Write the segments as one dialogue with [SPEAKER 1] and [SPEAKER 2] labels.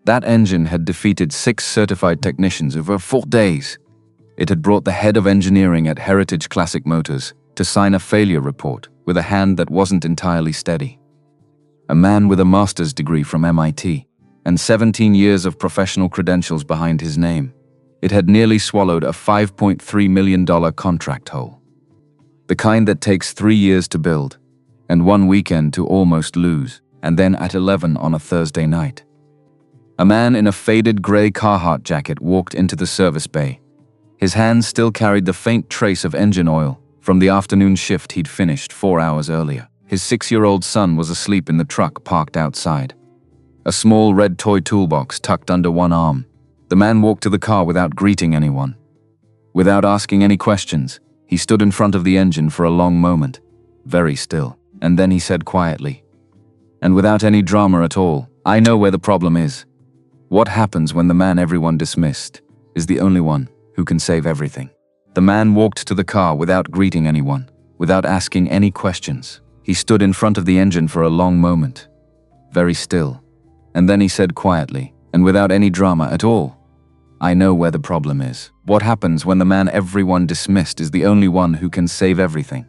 [SPEAKER 1] That engine had defeated 6 certified technicians over 4 days. It had brought the head of engineering at Heritage Classic Motors to sign a failure report with a hand that wasn't entirely steady. A man with a master's degree from MIT and 17 years of professional credentials behind his name. It had nearly swallowed a $5.3 million contract whole. The kind that takes 3 years to build and 1 weekend to almost lose, and then at 11 on a Thursday night. A man in a faded gray Carhartt jacket walked into the service bay. His hands still carried the faint trace of engine oil from the afternoon shift he'd finished 4 hours earlier. His 6-year-old son was asleep in the truck parked outside. A small red toy toolbox tucked under one arm. The man walked to the car without greeting anyone. Without asking any questions, he stood in front of the engine for a long moment, very still, and then he said quietly, and without any drama at all, "I know where the problem is. What happens when the man everyone dismissed is the only one who can save everything?" The man walked to the car without greeting anyone, without asking any questions. He stood in front of the engine for a long moment, very still, and then he said quietly, and without any drama at all, "I know where the problem is. What happens when the man everyone dismissed is the only one who can save everything?"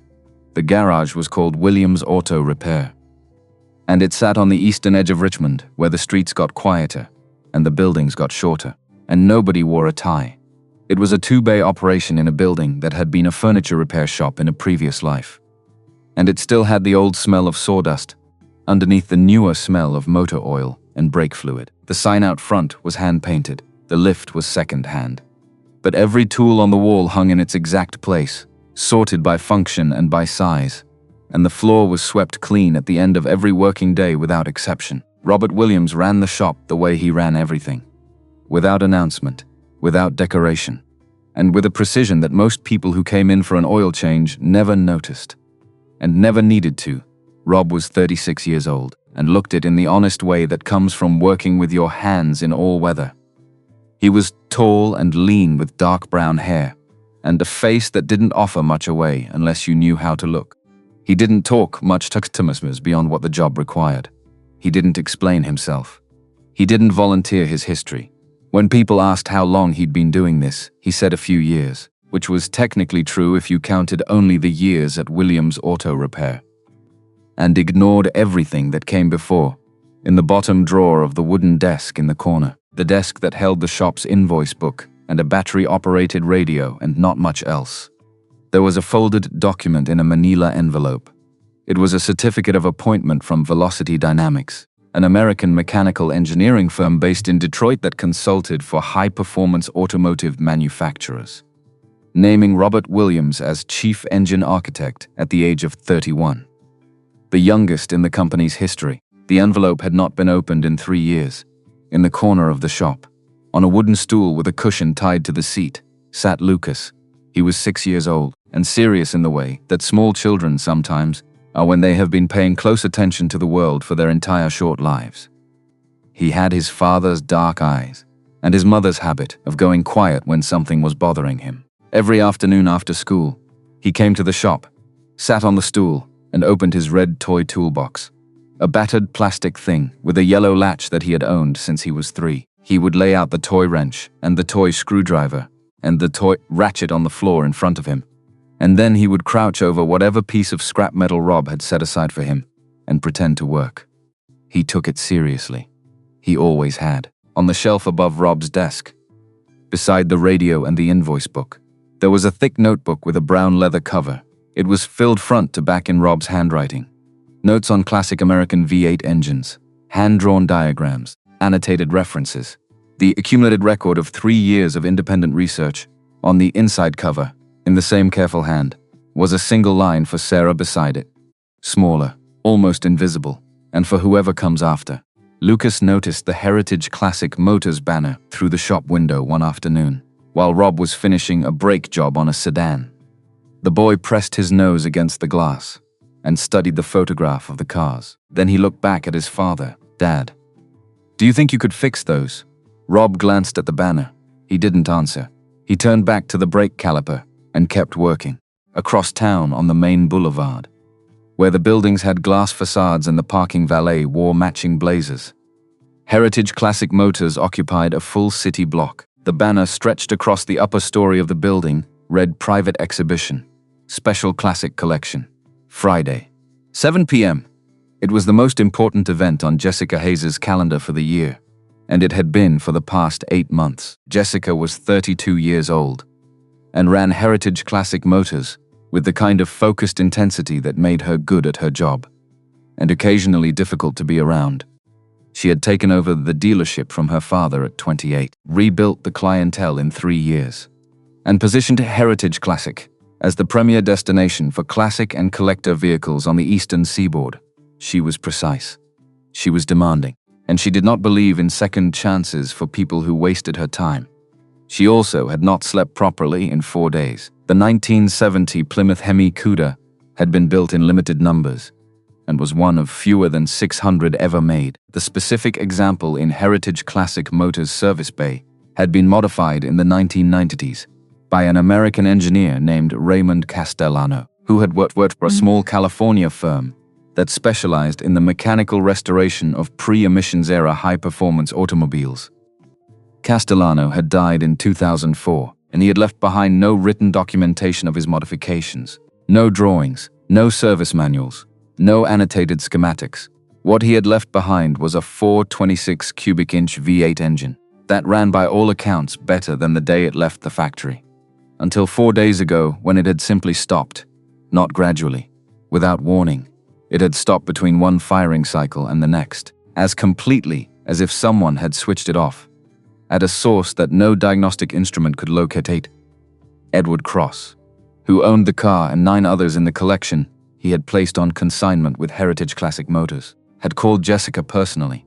[SPEAKER 1] The garage was called Williams Auto Repair, and it sat on the eastern edge of Richmond, where the streets got quieter and the buildings got shorter, and nobody wore a tie. It was a 2-bay operation in a building that had been a furniture repair shop in a previous life. And it still had the old smell of sawdust underneath the newer smell of motor oil and brake fluid. The sign out front was hand-painted. The lift was second-hand. But every tool on the wall hung in its exact place, sorted by function and by size, and the floor was swept clean at the end of every working day without exception. Robert Williams ran the shop the way he ran everything, without announcement, without decoration, and with a precision that most people who came in for an oil change never noticed, and never needed to. Rob was 36 years old, and looked it in the honest way that comes from working with your hands in all weather. He was tall and lean with dark brown hair, and a face that didn't offer much away unless you knew how to look. He didn't talk much to beyond what the job required. He didn't explain himself. He didn't volunteer his history. When people asked how long he'd been doing this, he said a few years, which was technically true if you counted only the years at Williams Auto Repair, and ignored everything that came before. In the bottom drawer of the wooden desk in the corner, the desk that held the shop's invoice book and a battery-operated radio and not much else, there was a folded document in a manila envelope. It was a certificate of appointment from Velocity Dynamics, an American mechanical engineering firm based in Detroit that consulted for high-performance automotive manufacturers, naming Robert Williams as chief engine architect at the age of 31. The youngest in the company's history. The envelope had not been opened in 3 years. In the corner of the shop, on a wooden stool with a cushion tied to the seat, sat Lucas. He was 6 years old, and serious in the way that small children sometimes are when they have been paying close attention to the world for their entire short lives. He had his father's dark eyes, and his mother's habit of going quiet when something was bothering him. Every afternoon after school, he came to the shop, sat on the stool, and opened his red toy toolbox. A battered plastic thing with a yellow latch that he had owned since he was 3. He would lay out the toy wrench and the toy screwdriver and the toy ratchet on the floor in front of him. And then he would crouch over whatever piece of scrap metal Rob had set aside for him and pretend to work. He took it seriously. He always had. On the shelf above Rob's desk, beside the radio and the invoice book, there was a thick notebook with a brown leather cover. It was filled front to back in Rob's handwriting. Notes on classic American V8 engines, hand-drawn diagrams, annotated references, the accumulated record of 3 years of independent research. On the inside cover, in the same careful hand, was a single line for Sarah beside it, smaller, almost invisible, and for whoever comes after. Lucas noticed the Heritage Classic Motors banner through the shop window one afternoon, while Rob was finishing a brake job on a sedan. The boy pressed his nose against the glass and studied the photograph of the cars. Then he looked back at his father. "Dad, do you think you could fix those?" Rob glanced at the banner. He didn't answer. He turned back to the brake caliper and kept working. Across town on the main boulevard, where the buildings had glass facades and the parking valet wore matching blazers, Heritage Classic Motors occupied a full city block. The banner stretched across the upper story of the building read Private Exhibition, Special Classic Collection. Friday, 7 p.m. It was the most important event on Jessica Hayes' calendar for the year, and it had been for the past 8 months. Jessica was 32 years old and ran Heritage Classic Motors with the kind of focused intensity that made her good at her job and occasionally difficult to be around. She had taken over the dealership from her father at 28, rebuilt the clientele in 3 years, and positioned Heritage Classic as the premier destination for classic and collector vehicles on the eastern seaboard. She was precise. She was demanding, and she did not believe in second chances for people who wasted her time. She also had not slept properly in 4 days. The 1970 Plymouth Hemi Cuda had been built in limited numbers and was one of fewer than 600 ever made. The specific example in Heritage Classic Motors service bay had been modified in the 1990s by an American engineer named Raymond Castellano, who had worked for a small California firm that specialized in the mechanical restoration of pre-emissions era high-performance automobiles. Castellano had died in 2004, and he had left behind no written documentation of his modifications, no drawings, no service manuals, no annotated schematics. What he had left behind was a 426 cubic inch V8 engine that ran by all accounts better than the day it left the factory. Until 4 days ago, when it had simply stopped, not gradually, without warning. It had stopped between one firing cycle and the next, as completely as if someone had switched it off, at a source that no diagnostic instrument could locate. Edward Cross, who owned the car and 9 others in the collection he had placed on consignment with Heritage Classic Motors, had called Jessica personally.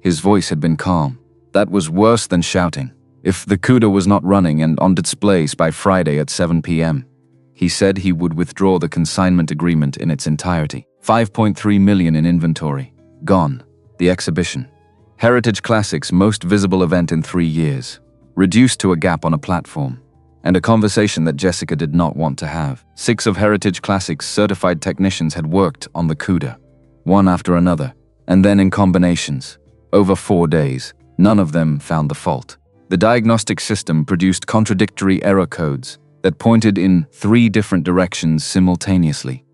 [SPEAKER 1] His voice had been calm. That was worse than shouting. If the Cuda was not running and on display by Friday at 7 p.m., he said he would withdraw the consignment agreement in its entirety. 5.3 million in inventory. Gone. The exhibition. Heritage Classic's most visible event in 3 years. Reduced to a gap on a platform. And a conversation that Jessica did not want to have. 6 of Heritage Classic's certified technicians had worked on the Cuda, one after another, and then in combinations. Over 4 days, none of them found the fault. The diagnostic system produced contradictory error codes that pointed in 3 different directions simultaneously,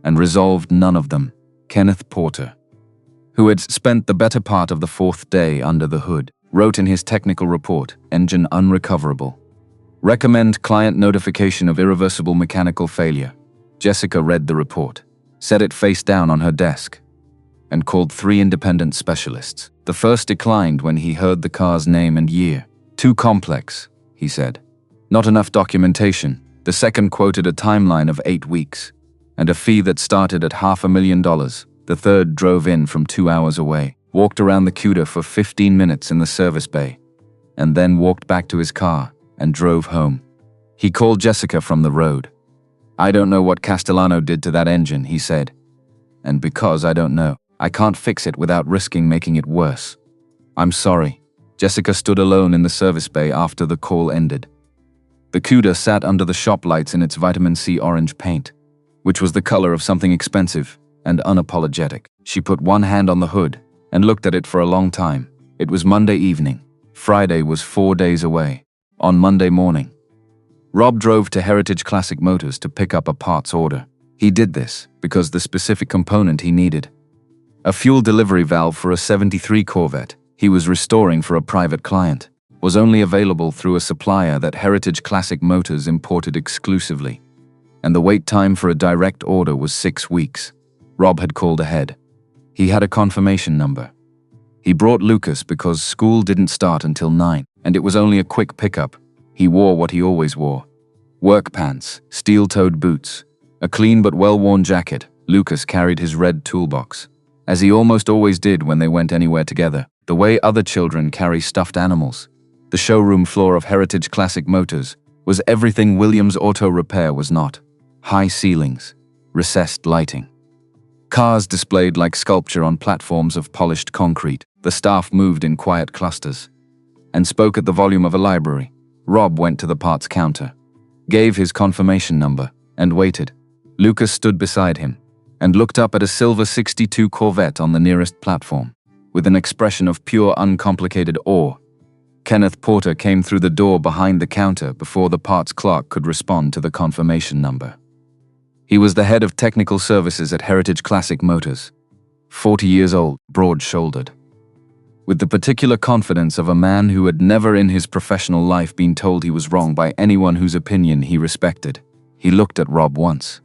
[SPEAKER 1] and resolved none of them. Kenneth Porter, who had spent the better part of the 4th day under the hood, wrote in his technical report, "Engine unrecoverable. Recommend client notification of irreversible mechanical failure." Jessica read the report, set it face down on her desk, and called 3 independent specialists. The first declined when he heard the car's name and year. "Too complex," he said. "Not enough documentation." The second quoted a timeline of 8 weeks, and a fee that started at $500,000. The third drove in from 2 hours away, walked around the Cuda for 15 minutes in the service bay, and then walked back to his car and drove home. He called Jessica from the road. "I don't know what Castellano did to that engine," he said. "And because I don't know, I can't fix it without risking making it worse. I'm sorry." Jessica stood alone in the service bay after the call ended. The Cuda sat under the shop lights in its vitamin C orange paint, which was the color of something expensive and unapologetic. She put one hand on the hood and looked at it for a long time. It was Monday evening. Friday was 4 days away. On Monday morning, Rob drove to Heritage Classic Motors to pick up a parts order. He did this because the specific component he needed, a fuel delivery valve for a '73 Corvette he was restoring for a private client, was only available through a supplier that Heritage Classic Motors imported exclusively, and the wait time for a direct order was 6 weeks. Rob had called ahead. He had a confirmation number. He brought Lucas because school didn't start until 9, and it was only a quick pickup. He wore what he always wore: work pants, steel-toed boots, a clean but well-worn jacket. Lucas carried his red toolbox, as he almost always did when they went anywhere together, the way other children carry stuffed animals. The showroom floor of Heritage Classic Motors was everything Williams Auto Repair was not: high ceilings, recessed lighting, cars displayed like sculpture on platforms of polished concrete. The staff moved in quiet clusters and spoke at the volume of a library. Rob went to the parts counter, gave his confirmation number, and waited. Lucas stood beside him and looked up at a silver '62 Corvette on the nearest platform, with an expression of pure, uncomplicated awe. Kenneth Porter came through the door behind the counter before the parts clerk could respond to the confirmation number. He was the head of technical services at Heritage Classic Motors, 40 years old, broad-shouldered. With the particular confidence of a man who had never in his professional life been told he was wrong by anyone whose opinion he respected, he looked at Rob once.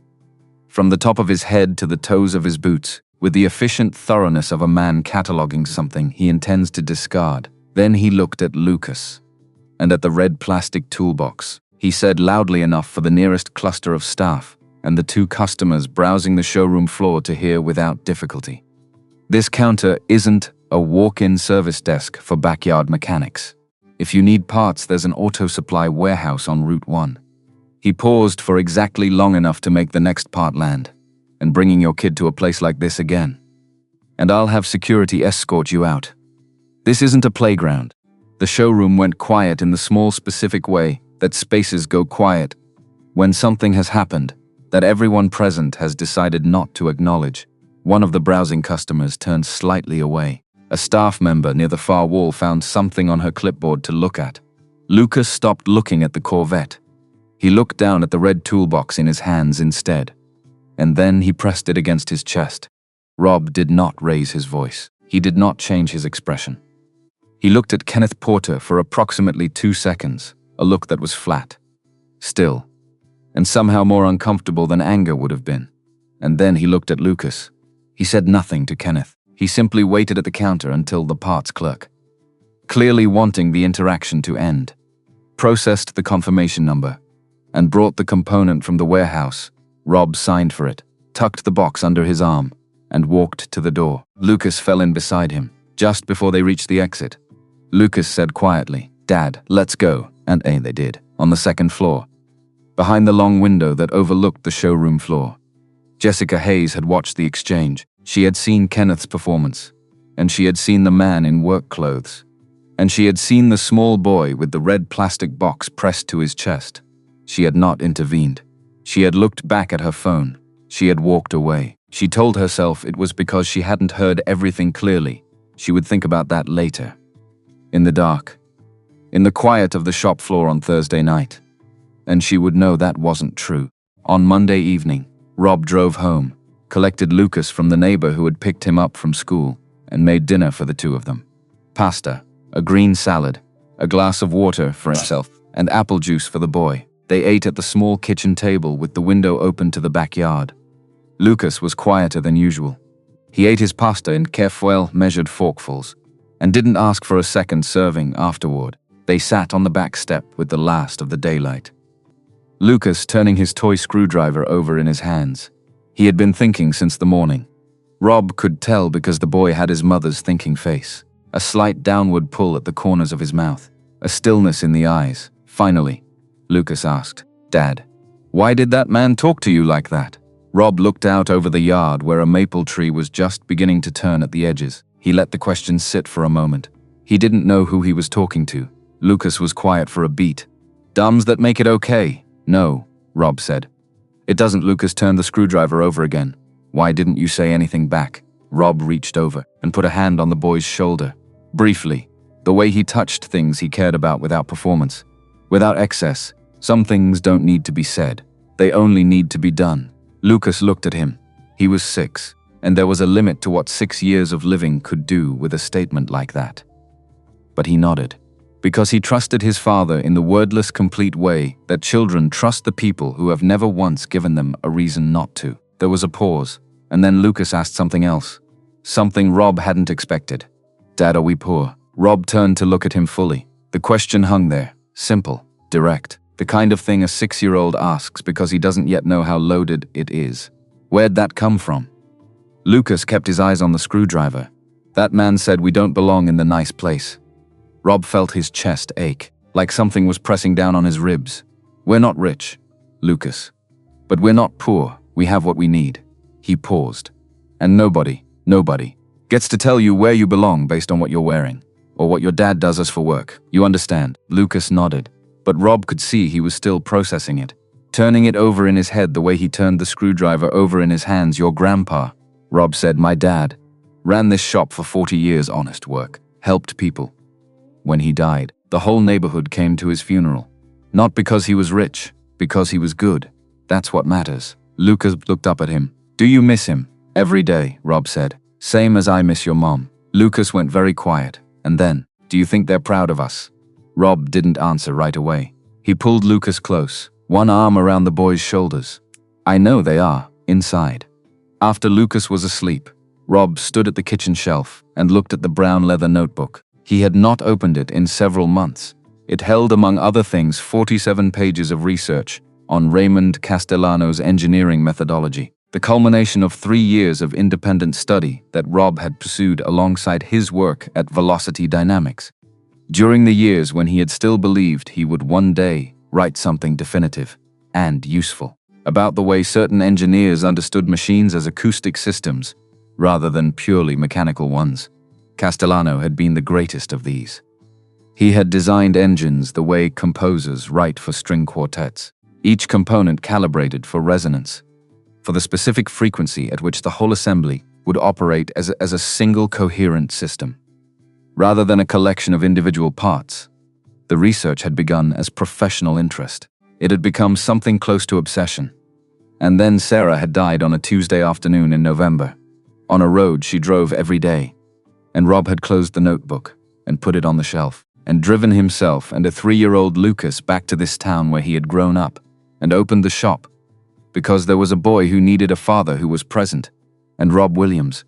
[SPEAKER 1] From the top of his head to the toes of his boots, with the efficient thoroughness of a man cataloging something he intends to discard. Then he looked at Lucas. And at the red plastic toolbox, he said loudly enough for the nearest cluster of staff and the two customers browsing the showroom floor to hear without difficulty. This counter isn't a walk-in service desk for backyard mechanics. If you need parts, there's an auto supply warehouse on Route 1. He paused for exactly long enough to make the next part land. And bringing your kid to a place like this again. And I'll have security escort you out. This isn't a playground. The showroom went quiet in the small specific way that spaces go quiet when something has happened that everyone present has decided not to acknowledge. One of the browsing customers turned slightly away. A staff member near the far wall found something on her clipboard to look at. Lucas stopped looking at the Corvette. He looked down at the red toolbox in his hands instead. And then he pressed it against his chest. Rob did not raise his voice. He did not change his expression. He looked at Kenneth Porter for approximately 2 seconds, a look that was flat, still, and somehow more uncomfortable than anger would have been. And then he looked at Lucas. He said nothing to Kenneth. He simply waited at the counter until the parts clerk, clearly wanting the interaction to end, processed the confirmation number, and brought the component from the warehouse. Rob signed for it, tucked the box under his arm, and walked to the door. Lucas fell in beside him, just before they reached the exit. Lucas said quietly, "Dad, let's go," and they did, on the second floor, behind the long window that overlooked the showroom floor. Jessica Hayes had watched the exchange. She had seen Kenneth's performance, and she had seen the man in work clothes, and she had seen the small boy with the red plastic box pressed to his chest. She had not intervened. She had looked back at her phone. She had walked away. She told herself it was because she hadn't heard everything clearly. She would think about that later. In the dark. In the quiet of the shop floor on Thursday night. And she would know that wasn't true. On Monday evening, Rob drove home, collected Lucas from the neighbor who had picked him up from school, and made dinner for the two of them. Pasta, a green salad, a glass of water for himself, and apple juice for the boy. They ate at the small kitchen table with the window open to the backyard. Lucas was quieter than usual. He ate his pasta in careful, measured forkfuls, and didn't ask for a second serving afterward. They sat on the back step with the last of the daylight. Lucas turning his toy screwdriver over in his hands. He had been thinking since the morning. Rob could tell because the boy had his mother's thinking face, a slight downward pull at the corners of his mouth, a stillness in the eyes. Finally, Lucas asked, "Dad, why did that man talk to you like that?" Rob looked out over the yard where a maple tree was just beginning to turn at the edges. He let the question sit for a moment. He didn't know who he was talking to. Lucas was quiet for a beat. "Dumbs that make it okay." "No," Rob said. "It doesn't." Lucas turned the screwdriver over again. "Why didn't you say anything back?" Rob reached over and put a hand on the boy's shoulder. Briefly, the way he touched things he cared about without performance, without excess. Some things don't need to be said. They only need to be done. Lucas looked at him. He was 6, and there was a limit to what 6 years of living could do with a statement like that. But he nodded, because he trusted his father in the wordless, complete way that children trust the people who have never once given them a reason not to. There was a pause, and then Lucas asked something else. Something Rob hadn't expected. "Dad, are we poor?" Rob turned to look at him fully. The question hung there, simple, direct. The kind of thing a 6-year-old asks because he doesn't yet know how loaded it is. Where'd that come from? Lucas kept his eyes on the screwdriver. "That man said we don't belong in the nice place." Rob felt his chest ache, like something was pressing down on his ribs. "We're not rich, Lucas. But we're not poor. We have what we need." He paused. "And nobody gets to tell you where you belong based on what you're wearing, or what your dad does us for work. You understand?" Lucas nodded. But Rob could see he was still processing it, turning it over in his head the way he turned the screwdriver over in his hands. "Your grandpa," Rob said. "My dad." Ran this shop for 40 years, honest work. Helped people. When he died, the whole neighborhood came to his funeral. Not because he was rich, because he was good. That's what matters. Lucas looked up at him. Do you miss him? Every day, Rob said. Same as I miss your mom. Lucas went very quiet. And then, do you think they're proud of us? Rob didn't answer right away. He pulled Lucas close, one arm around the boy's shoulders. I know they are, inside. After Lucas was asleep, Rob stood at the kitchen shelf and looked at the brown leather notebook. He had not opened it in several months. It held, among other things, 47 pages of research on Raymond Castellano's engineering methodology, the culmination of 3 years of independent study that Rob had pursued alongside his work at Velocity Dynamics. During the years when he had still believed he would one day write something definitive and useful about the way certain engineers understood machines as acoustic systems rather than purely mechanical ones, Castellano had been the greatest of these. He had designed engines the way composers write for string quartets, each component calibrated for resonance, for the specific frequency at which the whole assembly would operate as a single coherent system. Rather than a collection of individual parts, the research had begun as professional interest. It had become something close to obsession. And then Sarah had died on a Tuesday afternoon in November, on a road she drove every day. And Rob had closed the notebook and put it on the shelf, and driven himself and a 3-year-old Lucas back to this town where he had grown up, and opened the shop, because there was a boy who needed a father who was present, and Rob Williams,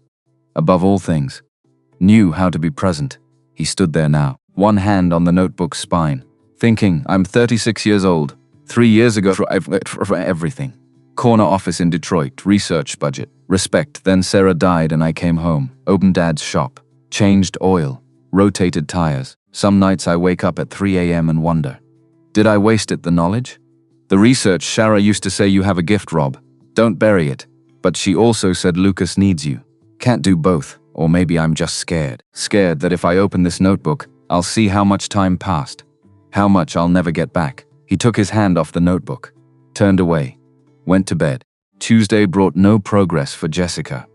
[SPEAKER 1] above all things, knew how to be present. He stood there now, one hand on the notebook's spine, thinking, I'm 36 years old. 3 years ago, for everything. Corner office in Detroit, research budget, respect. Then Sarah died and I came home, opened Dad's shop, changed oil, rotated tires. Some nights I wake up at 3 a.m. and wonder, did I waste it, the knowledge? The research, Sarah used to say, you have a gift, Rob. Don't bury it. But she also said Lucas needs you. Can't do both. Or maybe I'm just scared. Scared that if I open this notebook, I'll see how much time passed. How much I'll never get back. He took his hand off the notebook, turned away, went to bed. Tuesday brought no progress for Jessica.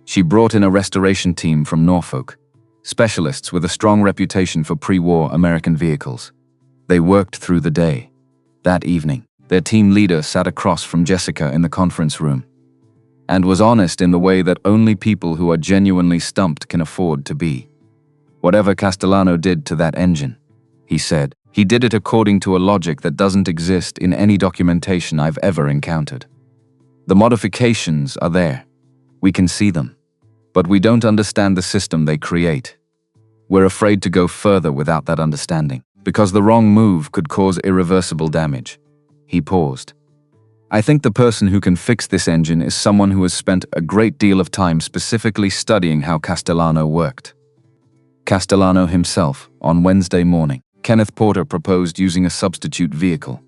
[SPEAKER 1] She brought in a restoration team from Norfolk, specialists with a strong reputation for pre-war American vehicles. They worked through the day. That evening, their team leader sat across from Jessica in the conference room and was honest in the way that only people who are genuinely stumped can afford to be. Whatever Castellano did to that engine, he said, he did it according to a logic that doesn't exist in any documentation I've ever encountered. The modifications are there. We can see them. But we don't understand the system they create. We're afraid to go further without that understanding, because the wrong move could cause irreversible damage. He paused. I think the person who can fix this engine is someone who has spent a great deal of time specifically studying how Castellano worked. Castellano himself, on Wednesday morning, Kenneth Porter proposed using a substitute vehicle,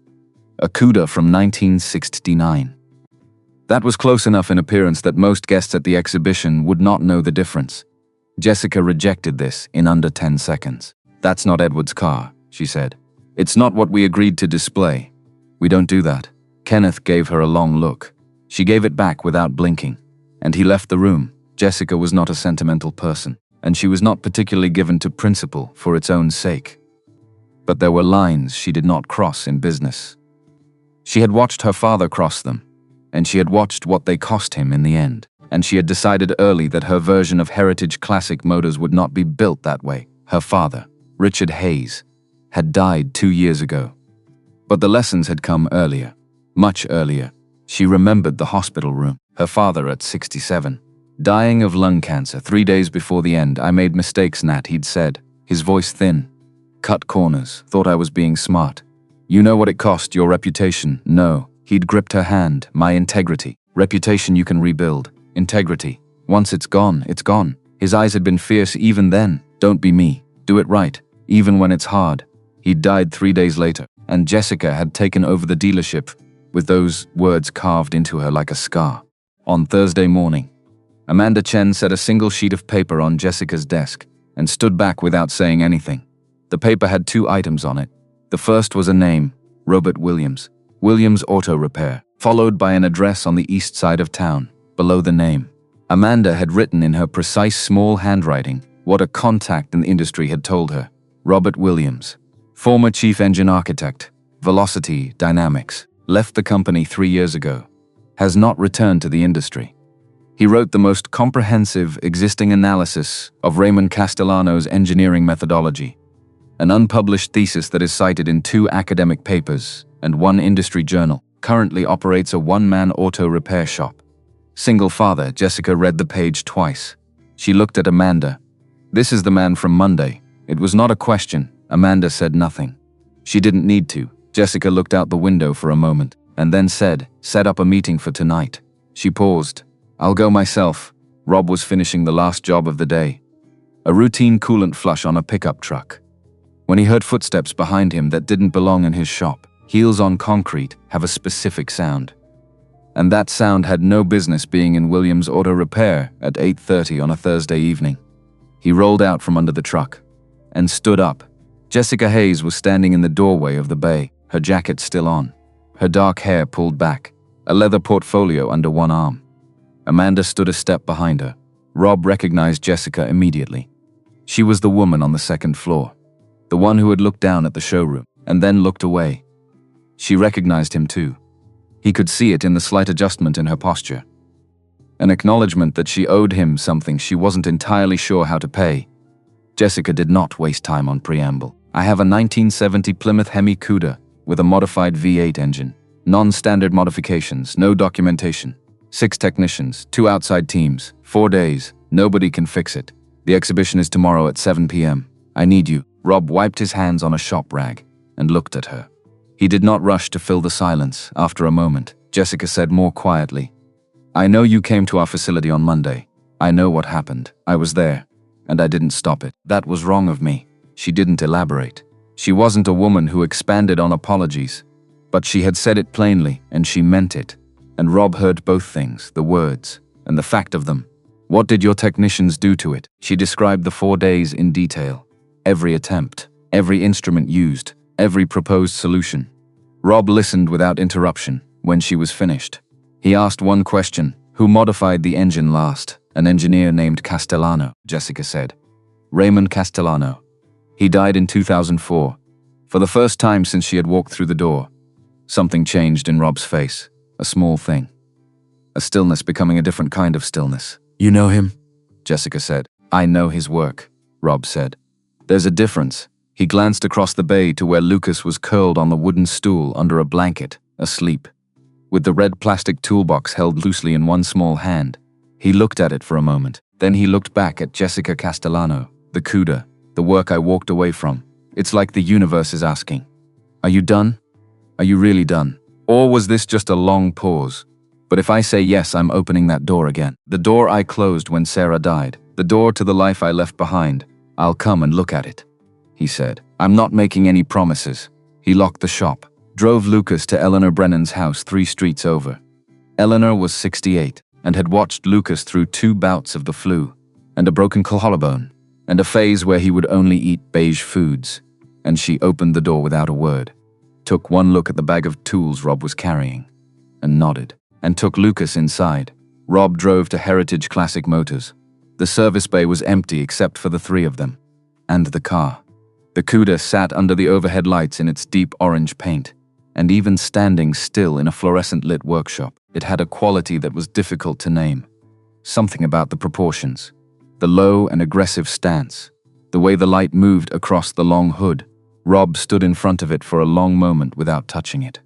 [SPEAKER 1] a Cuda from 1969. That was close enough in appearance that most guests at the exhibition would not know the difference. Jessica rejected this in under 10 seconds. That's not Edward's car, she said. It's not what we agreed to display. We don't do that. Kenneth gave her a long look. She gave it back without blinking, and he left the room. Jessica was not a sentimental person, and she was not particularly given to principle for its own sake. But there were lines she did not cross in business. She had watched her father cross them, and she had watched what they cost him in the end, and she had decided early that her version of Heritage Classic Motors would not be built that way. Her father, Richard Hayes, had died 2 years ago. But the lessons had come earlier, much earlier. She remembered the hospital room, her father at 67, dying of lung cancer 3 days before the end. I made mistakes, Nat, he'd said, his voice thin. Cut corners, thought I was being smart. You know what it cost, your reputation? No. He'd gripped her hand. My integrity. Reputation you can rebuild. Integrity. Once it's gone, it's gone. His eyes had been fierce even then. Don't be me. Do it right, even when it's hard. He'd died 3 days later, and Jessica had taken over the dealership, with those words carved into her like a scar. On Thursday morning, Amanda Chen set a single sheet of paper on Jessica's desk and stood back without saying anything. The paper had 2 items on it. The first was a name, Robert Williams, Williams Auto Repair, followed by an address on the east side of town. Below the name, Amanda had written in her precise small handwriting what a contact in the industry had told her. Robert Williams, former chief engine architect, Velocity Dynamics, left the company 3 years ago, has not returned to the industry. He wrote the most comprehensive existing analysis of Raymond Castellano's engineering methodology, an unpublished thesis that is cited in 2 academic papers and 1 industry journal. Currently operates a one-man auto repair shop. Single father, Jessica read the page twice. She looked at Amanda. This is the man from Monday. It was not a question. Amanda said nothing. She didn't need to. Jessica looked out the window for a moment and then said, "Set up a meeting for tonight." She paused. "I'll go myself." Rob was finishing the last job of the day. A routine coolant flush on a pickup truck. When he heard footsteps behind him that didn't belong in his shop, heels on concrete have a specific sound. And that sound had no business being in Williams' Auto Repair at 8:30 on a Thursday evening. He rolled out from under the truck and stood up. Jessica Hayes was standing in the doorway of the bay, her jacket still on, her dark hair pulled back, a leather portfolio under one arm. Amanda stood a step behind her. Rob recognized Jessica immediately. She was the woman on the second floor, the one who had looked down at the showroom and then looked away. She recognized him too. He could see it in the slight adjustment in her posture. An acknowledgement that she owed him something she wasn't entirely sure how to pay. Jessica did not waste time on preamble. "I have a 1970 Plymouth Hemi Cuda with a modified V8 engine. Non-standard modifications, no documentation. 6 technicians, 2 outside teams, 4 days. Nobody can fix it. The exhibition is tomorrow at 7 p.m. I need you." Rob wiped his hands on a shop rag and looked at her. He did not rush to fill the silence. After a moment, Jessica said more quietly, "I know you came to our facility on Monday. I know what happened. I was there, and I didn't stop it. That was wrong of me." She didn't elaborate. She wasn't a woman who expanded on apologies, but she had said it plainly, and she meant it. And Rob heard both things, the words and the fact of them. "What did your technicians do to it?" She described the 4 days in detail. Every attempt, every instrument used, every proposed solution. Rob listened without interruption. When she was finished, he asked one question: "Who modified the engine last?" "An engineer named Castellano," Jessica said. "Raymond Castellano. He died in 2004. For the first time since she had walked through the door, something changed in Rob's face. A small thing. A stillness becoming a different kind of stillness. "You know him?" Jessica said. "I know his work," Rob said. "There's a difference." He glanced across the bay to where Lucas was curled on the wooden stool under a blanket, asleep, with the red plastic toolbox held loosely in one small hand. He looked at it for a moment. Then he looked back at Jessica Castellano, the CUDA, the work I walked away from. It's like the universe is asking, "Are you done? Are you really done? Or was this just a long pause? But if I say yes, I'm opening that door again. The door I closed when Sarah died. The door to the life I left behind. I'll come and look at it," he said. "I'm not making any promises." He locked the shop, drove Lucas to Eleanor Brennan's house 3 streets over. Eleanor was 68 and had watched Lucas through 2 bouts of the flu and a broken collarbone and a phase where he would only eat beige foods. And she opened the door without a word, took one look at the bag of tools Rob was carrying, and nodded, and took Lucas inside. Rob drove to Heritage Classic Motors. The service bay was empty except for the 3 of them, and the car. The CUDA sat under the overhead lights in its deep orange paint, and even standing still in a fluorescent-lit workshop, it had a quality that was difficult to name. Something about the proportions, the low and aggressive stance, the way the light moved across the long hood. Rob stood in front of it for a long moment without touching it.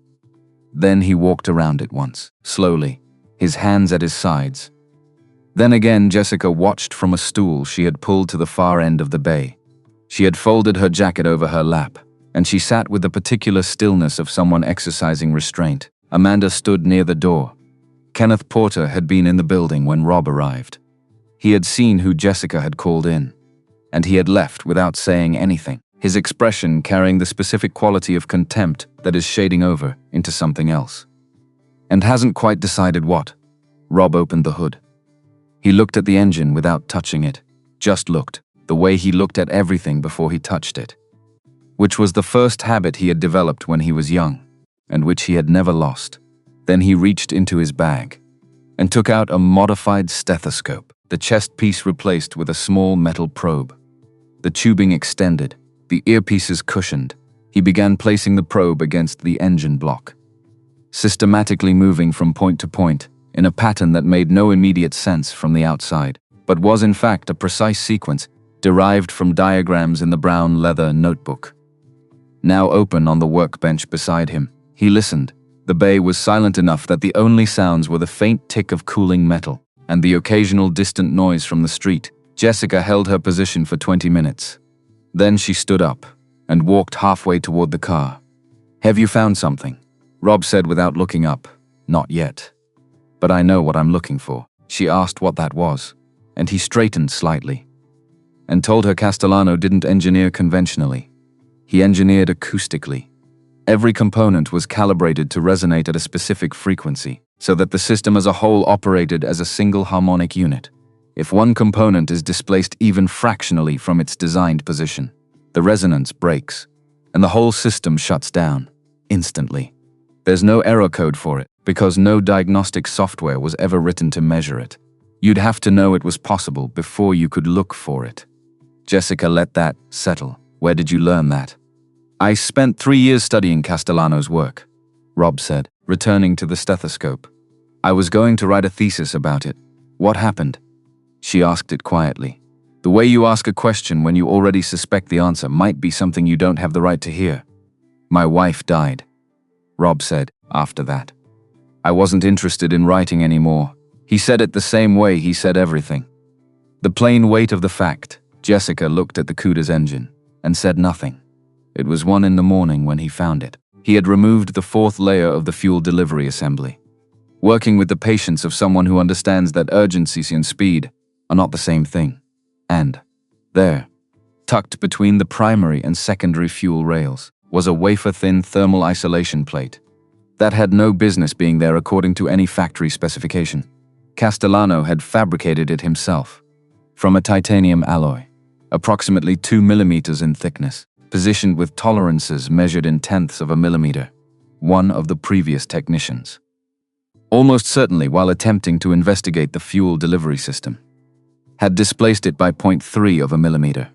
[SPEAKER 1] Then he walked around it once, slowly, his hands at his sides. Then again Jessica watched from a stool she had pulled to the far end of the bay. She had folded her jacket over her lap, and she sat with the particular stillness of someone exercising restraint. Amanda stood near the door. Kenneth Porter had been in the building when Rob arrived. He had seen who Jessica had called in, and he had left without saying anything, his expression carrying the specific quality of contempt that is shading over into something else. And hasn't quite decided what. Rob opened the hood. He looked at the engine without touching it, just looked, the way he looked at everything before he touched it, which was the first habit he had developed when he was young, and which he had never lost. Then he reached into his bag. and took out a modified stethoscope, the chest piece replaced with a small metal probe. The tubing extended, the earpieces cushioned. He began placing the probe against the engine block, systematically moving from point to point in a pattern that made no immediate sense from the outside, but was in fact a precise sequence derived from diagrams in the brown leather notebook. Now open on the workbench beside him, he listened. The bay was silent enough that the only sounds were the faint tick of cooling metal and the occasional distant noise from the street. Jessica held her position for 20 minutes. Then she stood up and walked halfway toward the car. "Have you found something?" Rob said without looking up. "Not yet. But I know what I'm looking for." She asked what that was, and he straightened slightly and told her Castellano didn't engineer conventionally. He engineered acoustically. Every component was calibrated to resonate at a specific frequency, so that the system as a whole operated as a single harmonic unit. If one component is displaced even fractionally from its designed position, the resonance breaks, and the whole system shuts down, instantly. There's no error code for it, because no diagnostic software was ever written to measure it. You'd have to know it was possible before you could look for it. Jessica let that settle. "Where did you learn that?" "I spent 3 years studying Castellano's work," Rob said, returning to the stethoscope. "I was going to write a thesis about it." "What happened?" She asked it quietly. The way you ask a question when you already suspect the answer might be something you don't have the right to hear. "My wife died," Rob said after that. "I wasn't interested in writing anymore." He said it the same way he said everything. The plain weight of the fact. Jessica looked at the Cuda's engine and said nothing. It was 1 a.m. when he found it. He had removed the 4th layer of the fuel delivery assembly, working with the patience of someone who understands that urgency and speed are not the same thing. And there, tucked between the primary and secondary fuel rails, was a wafer-thin thermal isolation plate that had no business being there according to any factory specification. Castellano had fabricated it himself from a titanium alloy, approximately 2 millimeters in thickness, positioned with tolerances measured in tenths of a millimeter. One of the previous technicians, almost certainly while attempting to investigate the fuel delivery system, had displaced it by 0.3 of a millimeter,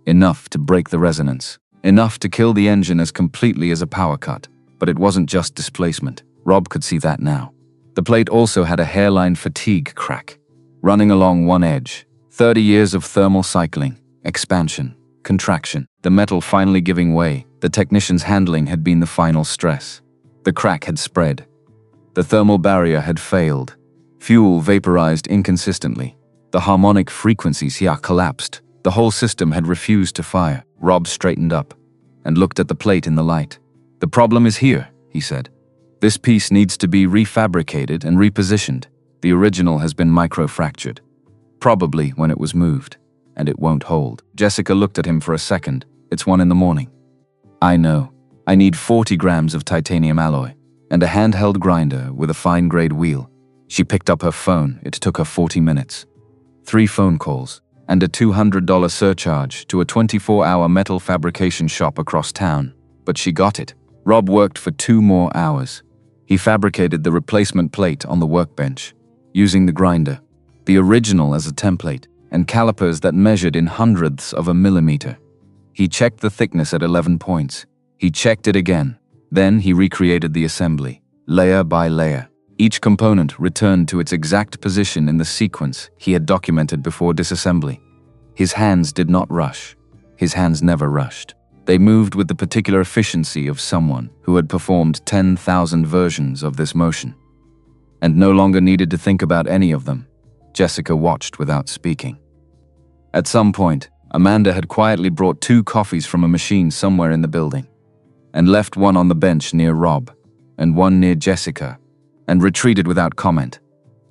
[SPEAKER 1] enough to break the resonance, enough to kill the engine as completely as a power cut. But it wasn't just displacement. Rob could see that now. The plate also had a hairline fatigue crack, running along one edge. 30 years of thermal cycling, expansion, contraction, the metal finally giving way. The technician's handling had been the final stress. The crack had spread. The thermal barrier had failed. Fuel vaporized inconsistently. The harmonic frequencies here collapsed. The whole system had refused to fire. Rob straightened up and looked at the plate in the light. "The problem is here," he said. "This piece needs to be refabricated and repositioned. The original has been microfractured, probably when it was moved, and it won't hold." Jessica looked at him for a second. "It's 1 a.m. "I know. I need 40 grams of titanium alloy and a handheld grinder with a fine-grade wheel." She picked up her phone. It took her 40 minutes. 3 phone calls and a $200 surcharge to a 24-hour metal fabrication shop across town. But she got it. Rob worked for 2 more hours. He fabricated the replacement plate on the workbench, using the grinder, the original as a template, and calipers that measured in hundredths of a millimeter. He checked the thickness at 11 points. He checked it again. Then he recreated the assembly, layer by layer. Each component returned to its exact position in the sequence he had documented before disassembly. His hands did not rush. His hands never rushed. They moved with the particular efficiency of someone who had performed 10,000 versions of this motion, and no longer needed to think about any of them. Jessica watched without speaking. At some point, Amanda had quietly brought 2 coffees from a machine somewhere in the building, and left one on the bench near Rob, and one near Jessica, and retreated without comment.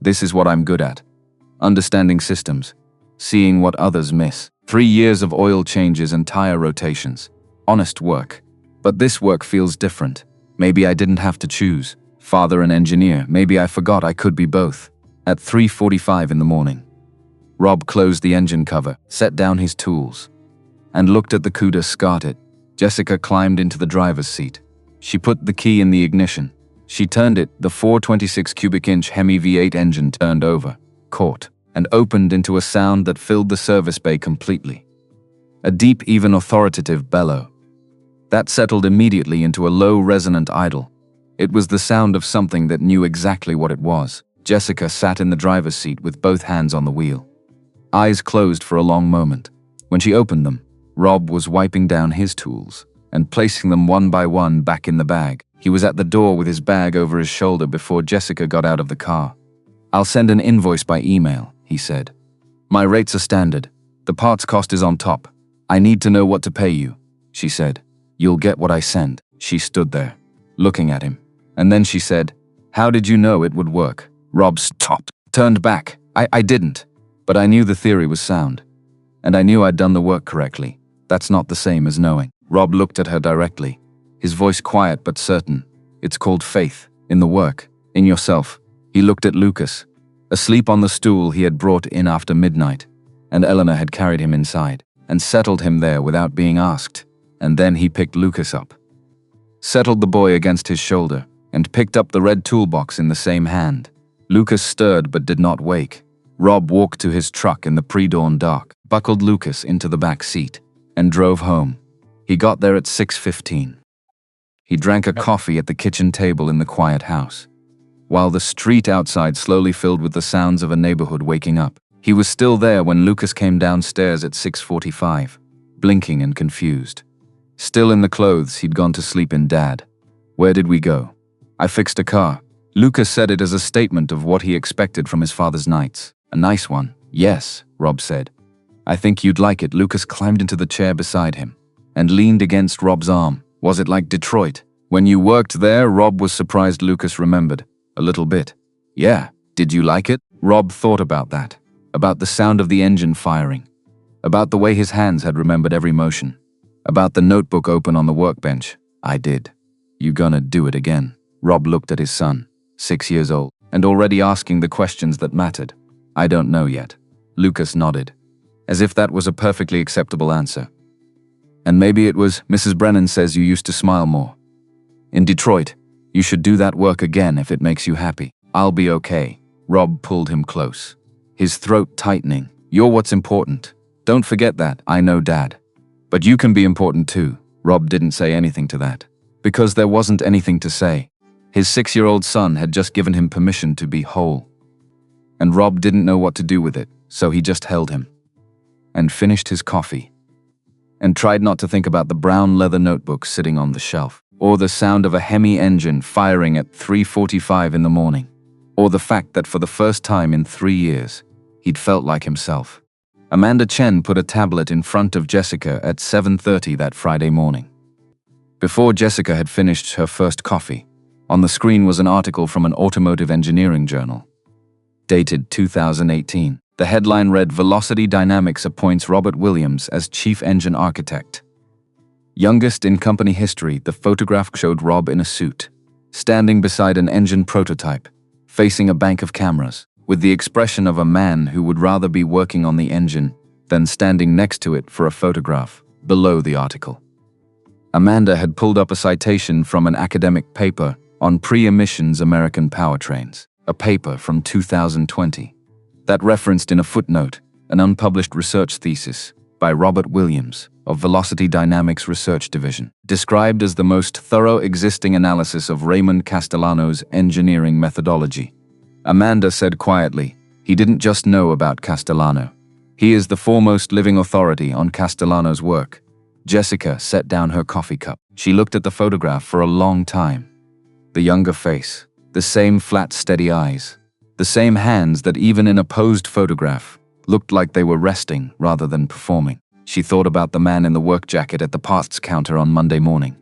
[SPEAKER 1] This is what I'm good at. Understanding systems, seeing what others miss. 3 years of oil changes and tire rotations. Honest work. But this work feels different. Maybe I didn't have to choose. Father and engineer, maybe I forgot I could be both. At 3:45 in the morning, Rob closed the engine cover, set down his tools, and looked at the Cuda SCART it. Jessica climbed into the driver's seat. She put the key in the ignition She turned it, the 426 cubic inch Hemi V8 engine turned over, caught, and opened into a sound that filled the service bay completely. A deep, even authoritative bellow. That settled immediately into a low, resonant idle. It was the sound of something that knew exactly what it was. Jessica sat in the driver's seat with both hands on the wheel. Eyes closed for a long moment. When she opened them, Rob was wiping down his tools and placing them one by one back in the bag. He was at the door with his bag over his shoulder before Jessica got out of the car. "I'll send an invoice by email," he said. "My rates are standard. The parts cost is on top. I need to know what to pay you," she said. "You'll get what I send." She stood there, looking at him. And then she said, "How did you know it would work?" Rob stopped, turned back. I didn't. But I knew the theory was sound. And I knew I'd done the work correctly. That's not the same as knowing." Rob looked at her directly, his voice quiet but certain. "It's called faith. In the work. In yourself." He looked at Lucas, asleep on the stool he had brought in after midnight, and Eleanor had carried him inside, and settled him there without being asked. And then he picked Lucas up, settled the boy against his shoulder, and picked up the red toolbox in the same hand. Lucas stirred but did not wake. Rob walked to his truck in the pre-dawn dark, buckled Lucas into the back seat, and drove home. He got there at 6:15. He drank a coffee at the kitchen table in the quiet house, while the street outside slowly filled with the sounds of a neighborhood waking up. He was still there when Lucas came downstairs at 6:45, blinking and confused. Still in the clothes he'd gone to sleep in. "Dad, where did we go?" "I fixed a car." Lucas said it as a statement of what he expected from his father's nights. "A nice one." "Yes," Rob said. "I think you'd like it." Lucas climbed into the chair beside him and leaned against Rob's arm. "Was it like Detroit?" "When you worked there?" Rob was surprised Lucas remembered. "A little bit." "Yeah. Did you like it?" Rob thought about that, about the sound of the engine firing, about the way his hands had remembered every motion, about the notebook open on the workbench. "I did." "You gonna do it again?" Rob looked at his son, 6 years old, and already asking the questions that mattered. "I don't know yet." Lucas nodded, as if that was a perfectly acceptable answer. "And maybe it was, Mrs. Brennan says you used to smile more. In Detroit, you should do that work again if it makes you happy." "I'll be okay." Rob pulled him close, his throat tightening. "You're what's important. Don't forget that." "I know, Dad. But you can be important too." Rob didn't say anything to that, because there wasn't anything to say. His 6-year-old son had just given him permission to be whole. And Rob didn't know what to do with it, so he just held him and finished his coffee and tried not to think about the brown leather notebook sitting on the shelf, or the sound of a Hemi engine firing at 3:45 in the morning, or the fact that for the first time in 3 years, he'd felt like himself. Amanda Chen put a tablet in front of Jessica at 7:30 that Friday morning. Before Jessica had finished her first coffee, on the screen was an article from an automotive engineering journal, dated 2018. The headline read, "Velocity Dynamics appoints Robert Williams as chief engine architect." Youngest in company history, the photograph showed Rob in a suit, standing beside an engine prototype, facing a bank of cameras, with the expression of a man who would rather be working on the engine than standing next to it for a photograph. Below the article, Amanda had pulled up a citation from an academic paper on pre-emissions American powertrains, a paper from 2020. That referenced in a footnote an unpublished research thesis by Robert Williams of Velocity Dynamics Research Division, described as the most thorough existing analysis of Raymond Castellano's engineering methodology. Amanda said quietly, "He didn't just know about Castellano. He is the foremost living authority on Castellano's work." Jessica set down her coffee cup. She looked at the photograph for a long time. The younger face, the same flat, steady eyes, the same hands that even in a posed photograph looked like they were resting rather than performing. She thought about the man in the work jacket at the parts counter on Monday morning,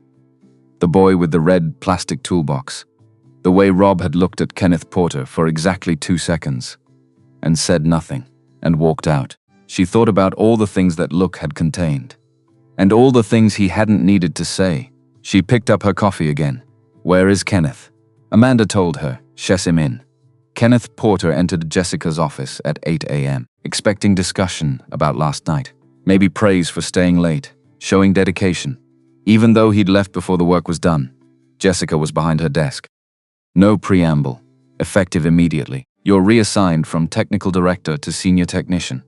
[SPEAKER 1] the boy with the red plastic toolbox, the way Rob had looked at Kenneth Porter for exactly 2 seconds and said nothing and walked out. She thought about all the things that look had contained and all the things he hadn't needed to say. She picked up her coffee again. "Where is Kenneth?" Amanda told her. "Shes him in." Kenneth Porter entered Jessica's office at 8 a.m., expecting discussion about last night. Maybe praise for staying late, showing dedication. Even though he'd left before the work was done, Jessica was behind her desk, No preamble. Effective immediately. You're reassigned from technical director to senior technician.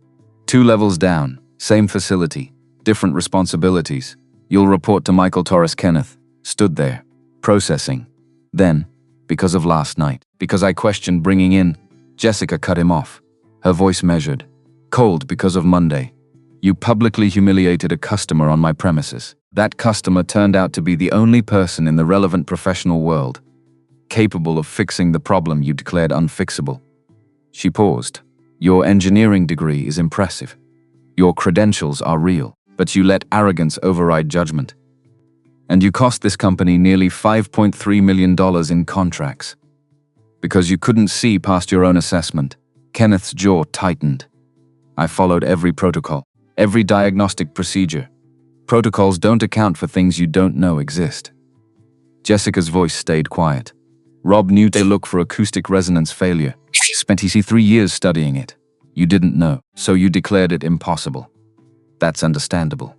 [SPEAKER 1] 2 levels down, same facility, different responsibilities. You'll report to Michael Torres. Kenneth stood there, processing. Then, because of last night, because I questioned bringing in, Jessica cut him off. Her voice measured. Cold because of Monday. You publicly humiliated a customer on my premises. That customer turned out to be the only person in the relevant professional world capable of fixing the problem you declared unfixable. She paused. Your engineering degree is impressive. Your credentials are real, but you let arrogance override judgment. And you cost this company nearly $5.3 million in contracts. Because you couldn't see past your own assessment. Kenneth's jaw tightened. I followed every protocol, every diagnostic procedure. Protocols don't account for things you don't know exist. Jessica's voice stayed quiet. Rob knew they look for acoustic resonance failure. Spent 3 years studying it. You didn't know, so you declared it impossible. That's understandable.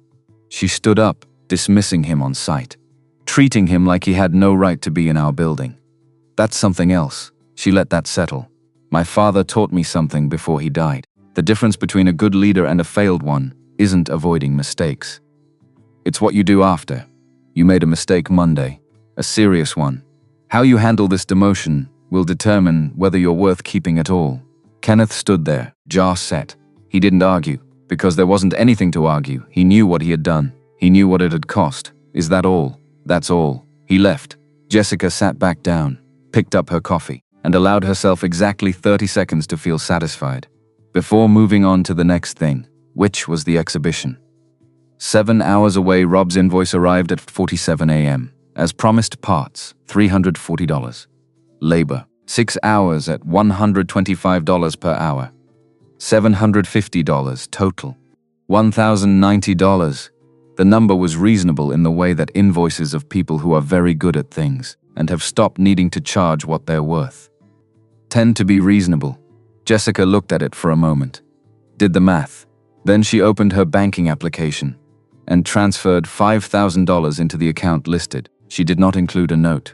[SPEAKER 1] She stood up, dismissing him on sight, treating him like he had no right to be in our building. That's something else. She let that settle. My father taught me something before he died. The difference between a good leader and a failed one isn't avoiding mistakes. It's what you do after. You made a mistake Monday, a serious one. How you handle this demotion will determine whether you're worth keeping at all. Kenneth stood there, jaw set. He didn't argue, because there wasn't anything to argue. He knew what he had done. He knew what it had cost. Is that all? That's all. He left. Jessica sat back down, picked up her coffee, and allowed herself exactly 30 seconds to feel satisfied, before moving on to the next thing, which was the exhibition. 7 hours away, Rob's invoice arrived at 4:47 a.m. As promised, parts, $340. Labor, 6 hours at $125 per hour. $750 total. $1,090. The number was reasonable in the way that invoices of people who are very good at things and have stopped needing to charge what they're worth tend to be reasonable. Jessica looked at it for a moment, did the math. Then she opened her banking application and transferred $5,000 into the account listed. She did not include a note.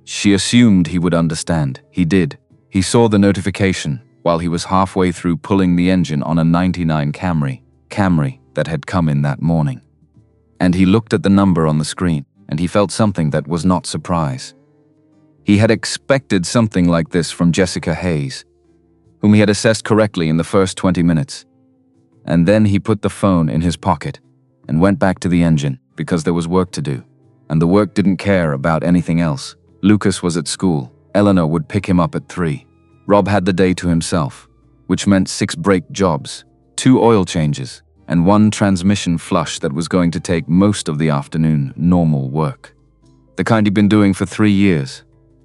[SPEAKER 1] She assumed he would understand. He did. He saw the notification while he was halfway through pulling the engine on a '99 Camry that had come in that morning. And he looked at the number on the screen, and he felt something that was not surprise. He had expected something like this from Jessica Hayes, whom he had assessed correctly in the first 20 minutes. And then he put the phone in his pocket and went back to the engine because there was work to do. And the work didn't care about anything else. Lucas was at school. Eleanor would pick him up at 3. Rob had the day to himself, which meant 6 brake jobs, 2 oil changes, and 1 transmission flush that was going to take most of the afternoon normal work. The kind he'd been doing for 3 years.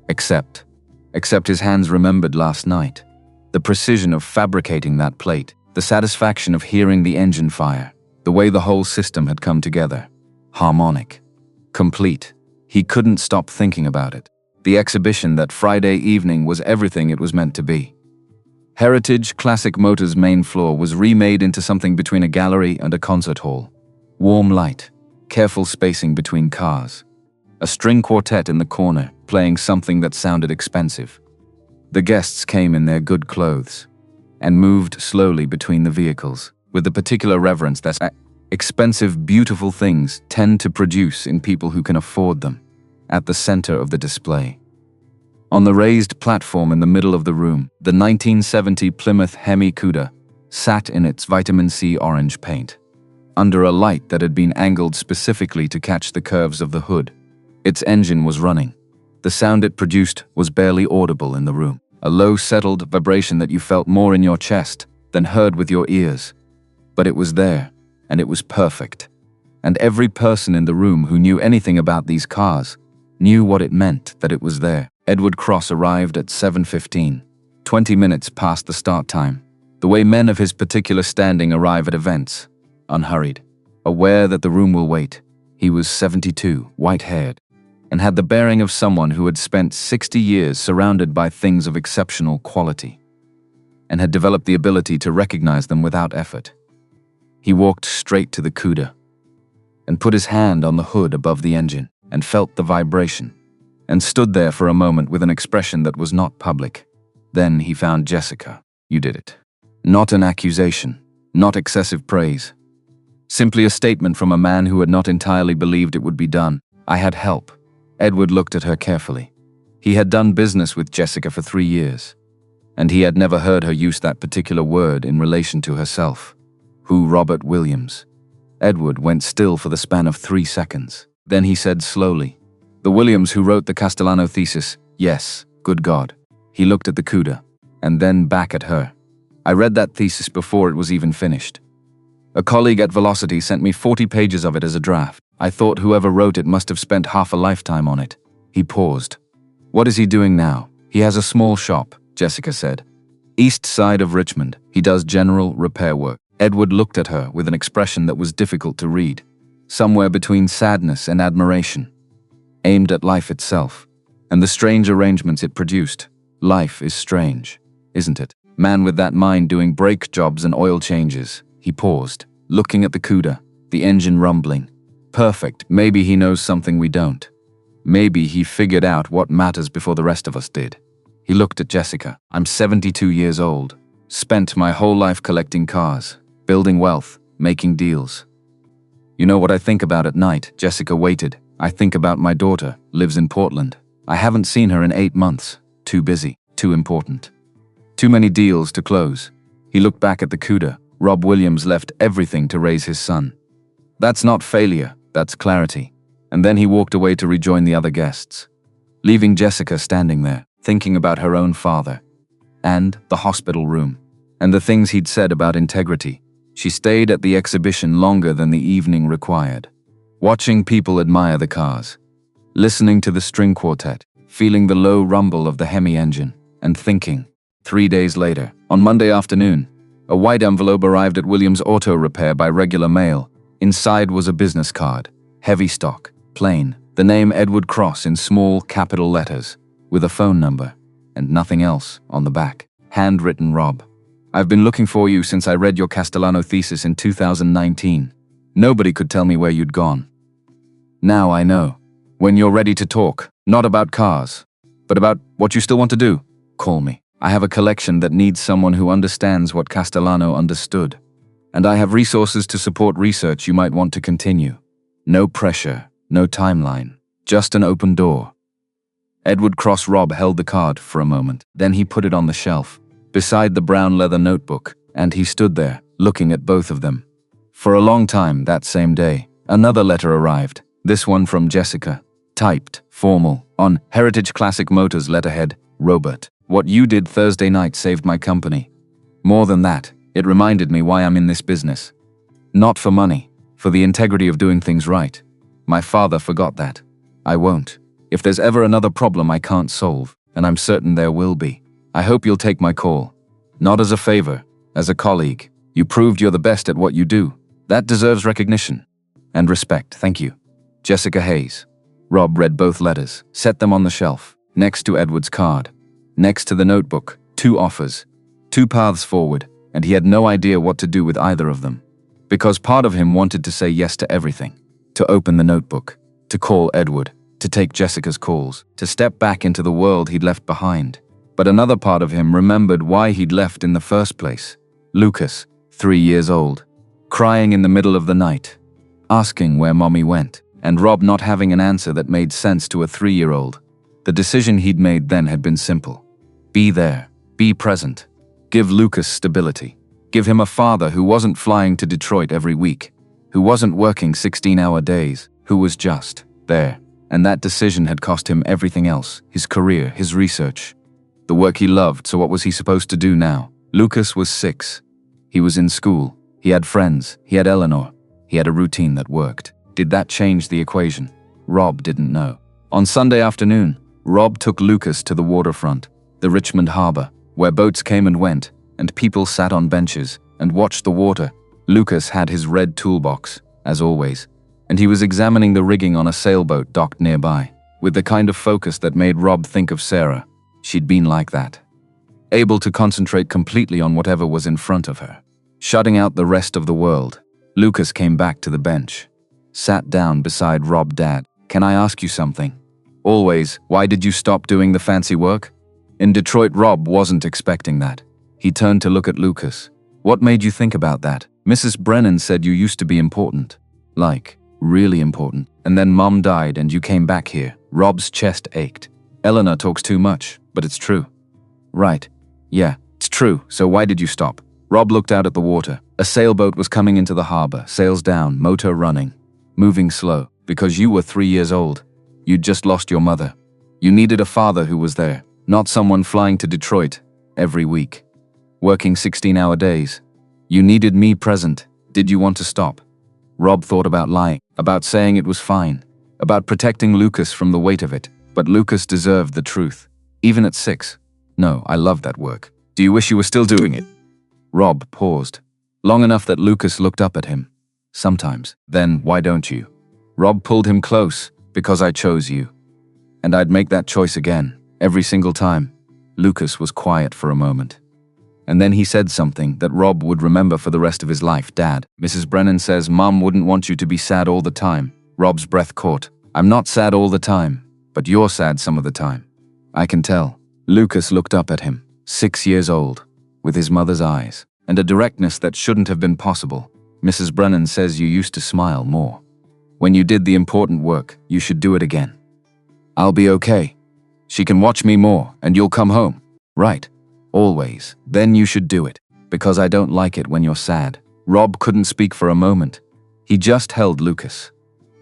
[SPEAKER 1] Except his hands remembered last night. The precision of fabricating that plate, the satisfaction of hearing the engine fire, the way the whole system had come together. Harmonic. Complete. He couldn't stop thinking about it. The exhibition that Friday evening was everything it was meant to be. Heritage Classic Motors' main floor was remade into something between a gallery and a concert hall. Warm light, careful spacing between cars. A string quartet in the corner, playing something that sounded expensive. The guests came in their good clothes and moved slowly between the vehicles, with the particular reverence that expensive, beautiful things tend to produce in people who can afford them, at the center of the display. On the raised platform in the middle of the room, the 1970 Plymouth Hemi Cuda sat in its vitamin C orange paint, under a light that had been angled specifically to catch the curves of the hood. Its engine was running. The sound it produced was barely audible in the room, a low, settled vibration that you felt more in your chest than heard with your ears. But it was there, and it was perfect. And every person in the room who knew anything about these cars knew what it meant that it was there. Edward Cross arrived at 7:15, 20 minutes past the start time, the way men of his particular standing arrive at events, unhurried, aware that the room will wait. He was 72, white-haired, and had the bearing of someone who had spent 60 years surrounded by things of exceptional quality, and had developed the ability to recognize them without effort. He walked straight to the Cuda, and put his hand on the hood above the engine, and felt the vibration. and stood there for a moment with an expression that was not public. Then he found Jessica. You did it. Not an accusation, not excessive praise. Simply a statement from a man who had not entirely believed it would be done. I had help. Edward looked at her carefully. He had done business with Jessica for 3 years, and he had never heard her use that particular word in relation to herself. Who, Robert Williams? Edward went still for the span of 3 seconds. Then he said slowly, the Williams who wrote the Castellano thesis. Yes, good God. He looked at the CUDA, and then back at her. I read that thesis before it was even finished. A colleague at Velocity sent me 40 pages of it as a draft. I thought whoever wrote it must have spent half a lifetime on it. He paused. What is he doing now? He has a small shop, Jessica said. East side of Richmond. He does general repair work. Edward looked at her with an expression that was difficult to read, somewhere between sadness and admiration, aimed at life itself, and the strange arrangements it produced. Life is strange, isn't it? Man with that mind doing brake jobs and oil changes. He paused, looking at the CUDA, the engine rumbling. Perfect. Maybe he knows something we don't. Maybe he figured out what matters before the rest of us did. He looked at Jessica. I'm 72 years old. Spent my whole life collecting cars, building wealth, making deals. You know what I think about at night? Jessica waited. I think about my daughter, lives in Portland. I haven't seen her in 8 months. Too busy, too important. Too many deals to close. He looked back at the CUDA. Rob Williams left everything to raise his son. That's not failure, that's clarity. And then he walked away to rejoin the other guests, leaving Jessica standing there, thinking about her own father, and the hospital room, and the things he'd said about integrity. She stayed at the exhibition longer than the evening required, watching people admire the cars, listening to the string quartet, feeling the low rumble of the Hemi engine, and thinking. 3 days later, on Monday afternoon, a white envelope arrived at Williams Auto Repair by regular mail. Inside was a business card, heavy stock, plain, the name Edward Cross in small capital letters, with a phone number, and nothing else on the back. Handwritten, Rob. I've been looking for you since I read your Castellano thesis in 2019. Nobody could tell me where you'd gone. Now I know. When you're ready to talk, not about cars, but about what you still want to do, call me. I have a collection that needs someone who understands what Castellano understood. And I have resources to support research you might want to continue. No pressure, no timeline, just an open door. Edward Cross. Rob held the card for a moment. Then he put it on the shelf, beside the brown leather notebook, and he stood there, looking at both of them. For a long time that same day, another letter arrived, this one from Jessica, typed, formal, on Heritage Classic Motors letterhead, Robert. What you did Thursday night saved my company. More than that, it reminded me why I'm in this business. Not for money, for the integrity of doing things right. My father forgot that. I won't. If there's ever another problem I can't solve, and I'm certain there will be, I hope you'll take my call. Not as a favor, as a colleague. You proved you're the best at what you do. That deserves recognition. And respect, thank you. Jessica Hayes. Rob read both letters, set them on the shelf, next to Edward's card. Next to the notebook, 2 offers, 2 paths forward, and he had no idea what to do with either of them. Because part of him wanted to say yes to everything. To open the notebook, to call Edward, to take Jessica's calls, to step back into the world he'd left behind. But another part of him remembered why he'd left in the first place. Lucas, 3 years old, crying in the middle of the night, asking where mommy went, and Rob not having an answer that made sense to a 3-year-old. The decision he'd made then had been simple. Be there, be present, give Lucas stability, give him a father who wasn't flying to Detroit every week, who wasn't working 16-hour days, who was just there. And that decision had cost him everything else, his career, his research, the work he loved. So what was he supposed to do now? Lucas was 6. He was in school, he had friends, he had Eleanor, he had a routine that worked. Did that change the equation? Rob didn't know. On Sunday afternoon, Rob took Lucas to the waterfront, the Richmond harbor, where boats came and went, and people sat on benches and watched the water. Lucas had his red toolbox, as always, and he was examining the rigging on a sailboat docked nearby, with the kind of focus that made Rob think of Sarah. She'd been like that, able to concentrate completely on whatever was in front of her, shutting out the rest of the world. Lucas came back to the bench, sat down beside Rob. Dad, can I ask you something? Always. Why did you stop doing the fancy work? In Detroit, Rob wasn't expecting that. He turned to look at Lucas. What made you think about that? Mrs. Brennan said you used to be important. Like, really important. And then Mom died and you came back here. Rob's chest ached. Eleanor talks too much, but it's true. Right. Yeah, it's true. So why did you stop? Rob looked out at the water. A sailboat was coming into the harbor, sails down, motor running. Moving slow. Because you were 3 years old. You'd just lost your mother. You needed a father who was there, not someone flying to Detroit every week, working 16-hour days. You needed me present. Did you want to stop? Rob thought about lying, about saying it was fine, about protecting Lucas from the weight of it. But Lucas deserved the truth, even at 6. No, I love that work. Do you wish you were still doing it? Rob paused, long enough that Lucas looked up at him. Sometimes. Then why don't you? Rob pulled him close. Because I chose you. And I'd make that choice again, every single time. Lucas was quiet for a moment. And then he said something that Rob would remember for the rest of his life. Dad, Mrs. Brennan says Mom wouldn't want you to be sad all the time. Rob's breath caught. I'm not sad all the time, but you're sad some of the time. I can tell. Lucas looked up at him, 6 years old, with his mother's eyes, and a directness that shouldn't have been possible. Mrs. Brennan says you used to smile more. When you did the important work, you should do it again. I'll be okay. She can watch me more, and you'll come home. Right. Always. Then you should do it. Because I don't like it when you're sad. Rob couldn't speak for a moment. He just held Lucas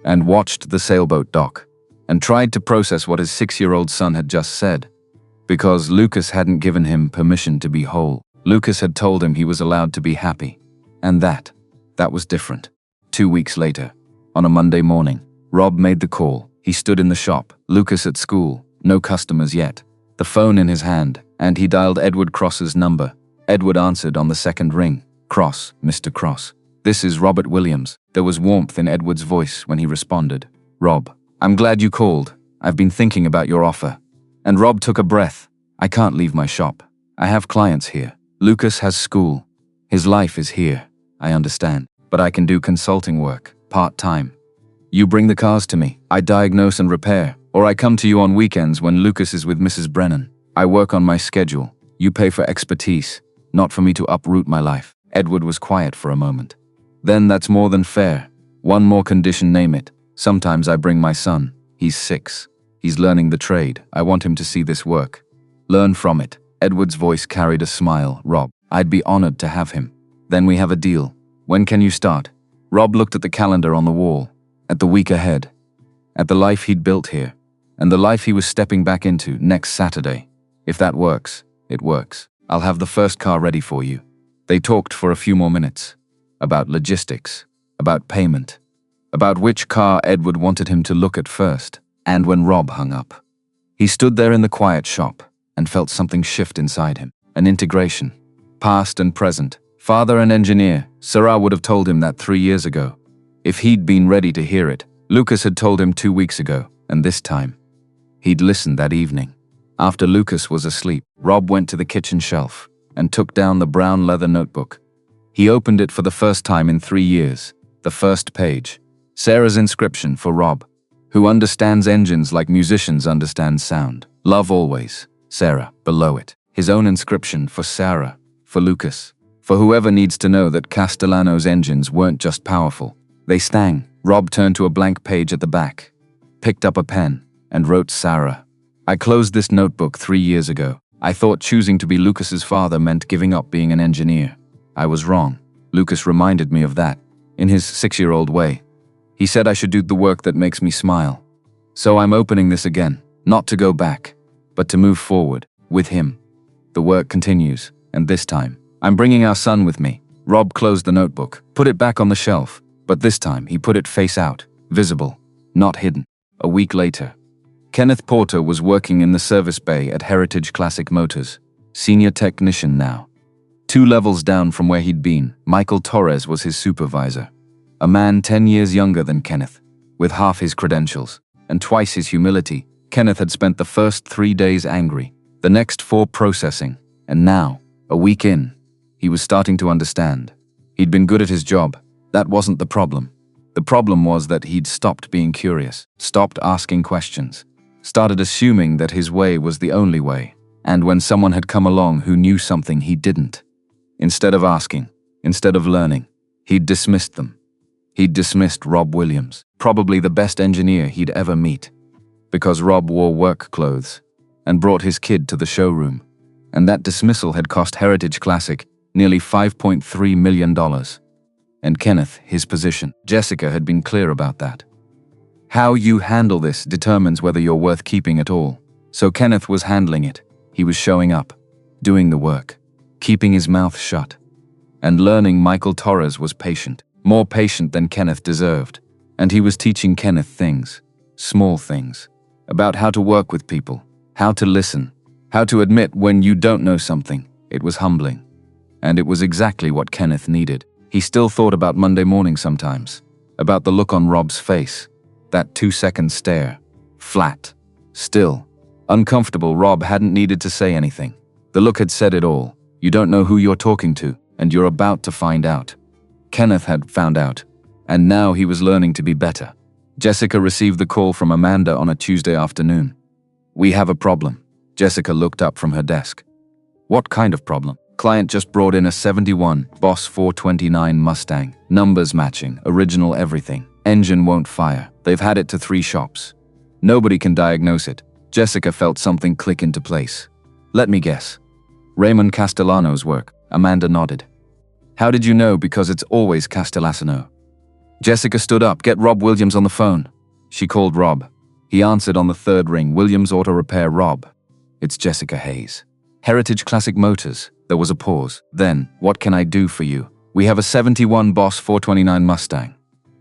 [SPEAKER 1] and watched the sailboat dock and tried to process what his 6-year-old son had just said. Because Lucas hadn't given him permission to be whole. Lucas had told him he was allowed to be happy. And that was different. 2 weeks later, on a Monday morning, Rob made the call. He stood in the shop, Lucas at school, no customers yet, the phone in his hand, and he dialed Edward Cross's number. Edward answered on the second ring. Cross, Mr. Cross. This is Robert Williams. There was warmth in Edward's voice when he responded. Rob, I'm glad you called. I've been thinking about your offer. And Rob took a breath. I can't leave my shop. I have clients here. Lucas has school. His life is here. I understand. But I can do consulting work. Part-time. You bring the cars to me. I diagnose and repair. Or I come to you on weekends when Lucas is with Mrs. Brennan. I work on my schedule. You pay for expertise, not for me to uproot my life. Edward was quiet for a moment. Then that's more than fair. One more condition, name it. Sometimes I bring my son. He's 6. He's learning the trade. I want him to see this work. Learn from it. Edward's voice carried a smile. Rob, I'd be honored to have him. Then we have a deal. When can you start? Rob looked at the calendar on the wall, at the week ahead, at the life he'd built here, and the life he was stepping back into next Saturday. If that works, it works. I'll have the first car ready for you. They talked for a few more minutes, about logistics, about payment, about which car Edward wanted him to look at first. And when Rob hung up, he stood there in the quiet shop and felt something shift inside him, an integration, past and present. Father and engineer, Sarah would have told him that 3 years ago. If he'd been ready to hear it, Lucas had told him 2 weeks ago, and this time, he'd listened that evening. After Lucas was asleep, Rob went to the kitchen shelf and took down the brown leather notebook. He opened it for the first time in 3 years. The first page. Sarah's inscription for Rob, who understands engines like musicians understand sound. Love always. Sarah, below it. His own inscription for Sarah, for Lucas. For whoever needs to know that Castellano's engines weren't just powerful. They sang. Rob turned to a blank page at the back, picked up a pen, and wrote Sarah. I closed this notebook 3 years ago. I thought choosing to be Lucas's father meant giving up being an engineer. I was wrong. Lucas reminded me of that, in his 6-year-old way. He said I should do the work that makes me smile. So I'm opening this again, not to go back, but to move forward, with him. The work continues, and this time, I'm bringing our son with me. Rob closed the notebook, put it back on the shelf, but this time he put it face out, visible, not hidden. A week later, Kenneth Porter was working in the service bay at Heritage Classic Motors, senior technician now. 2 levels down from where he'd been, Michael Torres was his supervisor. A man 10 years younger than Kenneth, with half his credentials, and twice his humility. Kenneth had spent the first 3 days angry, the next 4 processing, and now, a week in, he was starting to understand. He'd been good at his job. That wasn't the problem. The problem was that he'd stopped being curious, stopped asking questions. started assuming that his way was the only way, and when someone had come along who knew something he didn't, instead of asking, instead of learning, he'd dismissed them. He'd dismissed Rob Williams, probably the best engineer he'd ever meet, because Rob wore work clothes and brought his kid to the showroom, and that dismissal had cost Heritage Classic nearly $5.3 million. And Kenneth, his position. Jessica had been clear about that. How you handle this determines whether you're worth keeping at all. So Kenneth was handling it. He was showing up, doing the work, keeping his mouth shut. And learning Michael Torres was patient, more patient than Kenneth deserved. And he was teaching Kenneth things, small things, about how to work with people, how to listen, how to admit when you don't know something. It was humbling. And it was exactly what Kenneth needed. He still thought about Monday morning sometimes, about the look on Rob's face, that 2-second stare, flat, still, uncomfortable. Rob hadn't needed to say anything. The look had said it all. You don't know who you're talking to, and you're about to find out. Kenneth had found out, and now he was learning to be better. Jessica received the call from Amanda on a Tuesday afternoon. "We have a problem." Jessica looked up from her desk. "What kind of problem?" "Client just brought in a 71 Boss 429 Mustang. Numbers matching, original everything. Engine won't fire. They've had it to 3 shops. Nobody can diagnose it." Jessica felt something click into place. "Let me guess. Raymond Castellano's work." Amanda nodded. "How did you know?" "Because it's always Castellano." Jessica stood up. "Get Rob Williams on the phone." She called Rob. He answered on the 3rd ring. "Williams Auto Repair, Rob." "It's Jessica Hayes. Heritage Classic Motors." There was a pause. Then, "What can I do for you?" "We have a 71 Boss 429 Mustang.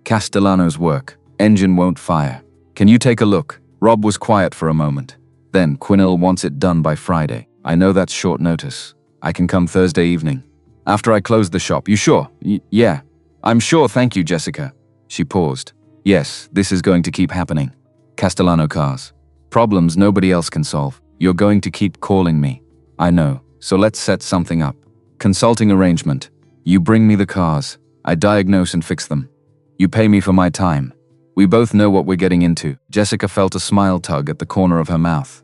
[SPEAKER 1] Castellano's work. Engine won't fire. Can you take a look?" Rob was quiet for a moment. Then, "Quinnell wants it done by Friday. I know that's short notice. I can come Thursday evening. After I close the shop." "You sure?" Yeah. "I'm sure, thank you, Jessica." She paused. "Yes, this is going to keep happening. Castellano cars. Problems nobody else can solve. You're going to keep calling me." "I know. So let's set something up. Consulting arrangement. You bring me the cars. I diagnose and fix them. You pay me for my time. We both know what we're getting into." Jessica felt a smile tug at the corner of her mouth.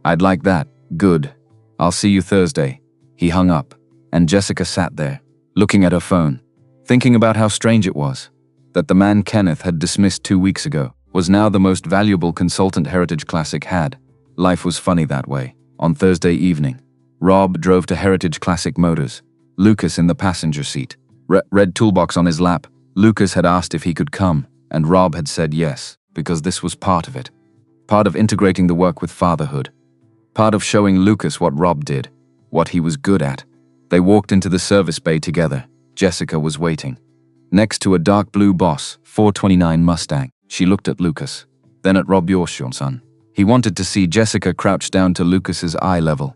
[SPEAKER 1] "I'd like that. Good. I'll see you Thursday." He hung up, and Jessica sat there, looking at her phone, thinking about how strange it was that the man Kenneth had dismissed 2 weeks ago was now the most valuable consultant Heritage Classic had. Life was funny that way. On Thursday evening, Rob drove to Heritage Classic Motors, Lucas in the passenger seat, red toolbox on his lap. Lucas had asked if he could come, and Rob had said yes, because this was part of it. Part of integrating the work with fatherhood. Part of showing Lucas what Rob did, what he was good at. They walked into the service bay together. Jessica was waiting. Next to a dark blue Boss 429 Mustang. She looked at Lucas, then at Rob. "Your son." He wanted to see Jessica crouch down to Lucas's eye level.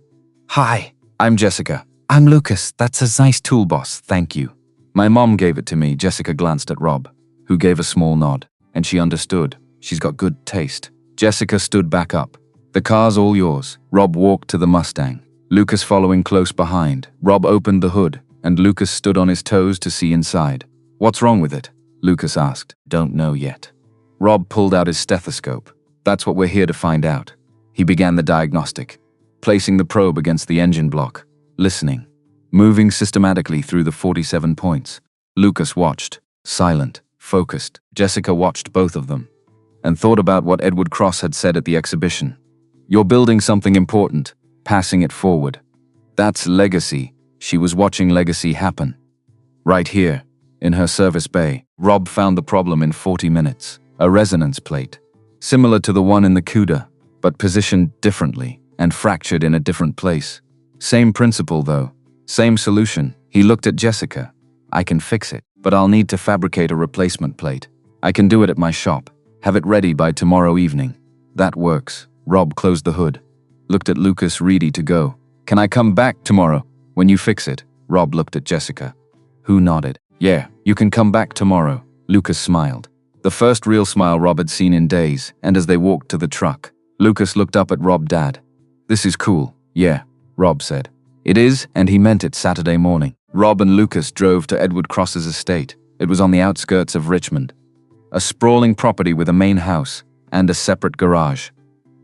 [SPEAKER 1] "Hi, I'm Jessica." "I'm Lucas. That's a nice tool, boss. Thank you." "My mom gave it to me." Jessica glanced at Rob, who gave a small nod, and she understood. She's got good taste. Jessica stood back up. "The car's all yours." Rob walked to the Mustang, Lucas following close behind. Rob opened the hood, and Lucas stood on his toes to see inside. "What's wrong with it?" Lucas asked. "Don't know yet." Rob pulled out his stethoscope. "That's what we're here to find out." He began the diagnostic, placing the probe against the engine block, listening, moving systematically through the 47 points. Lucas watched, silent, focused. Jessica watched both of them, and thought about what Edward Cross had said at the exhibition. "You're building something important, passing it forward. That's legacy." She was watching legacy happen. Right here, in her service bay, Rob found the problem in 40 minutes. A resonance plate, similar to the one in the CUDA, but positioned differently and fractured in a different place. Same principle though, same solution. He looked at Jessica. "I can fix it, but I'll need to fabricate a replacement plate. I can do it at my shop. Have it ready by tomorrow evening." "That works." Rob closed the hood, looked at Lucas, ready to go. "Can I come back tomorrow when you fix it?" Rob looked at Jessica, who nodded. "Yeah, you can come back tomorrow." Lucas smiled. The first real smile Rob had seen in days, and as they walked to the truck, Lucas looked up at Rob. "Dad, this is cool." "Yeah," Rob said. "It is," and he meant it. Saturday morning, Rob and Lucas drove to Edward Cross's estate. It was on the outskirts of Richmond. A sprawling property with a main house and a separate garage.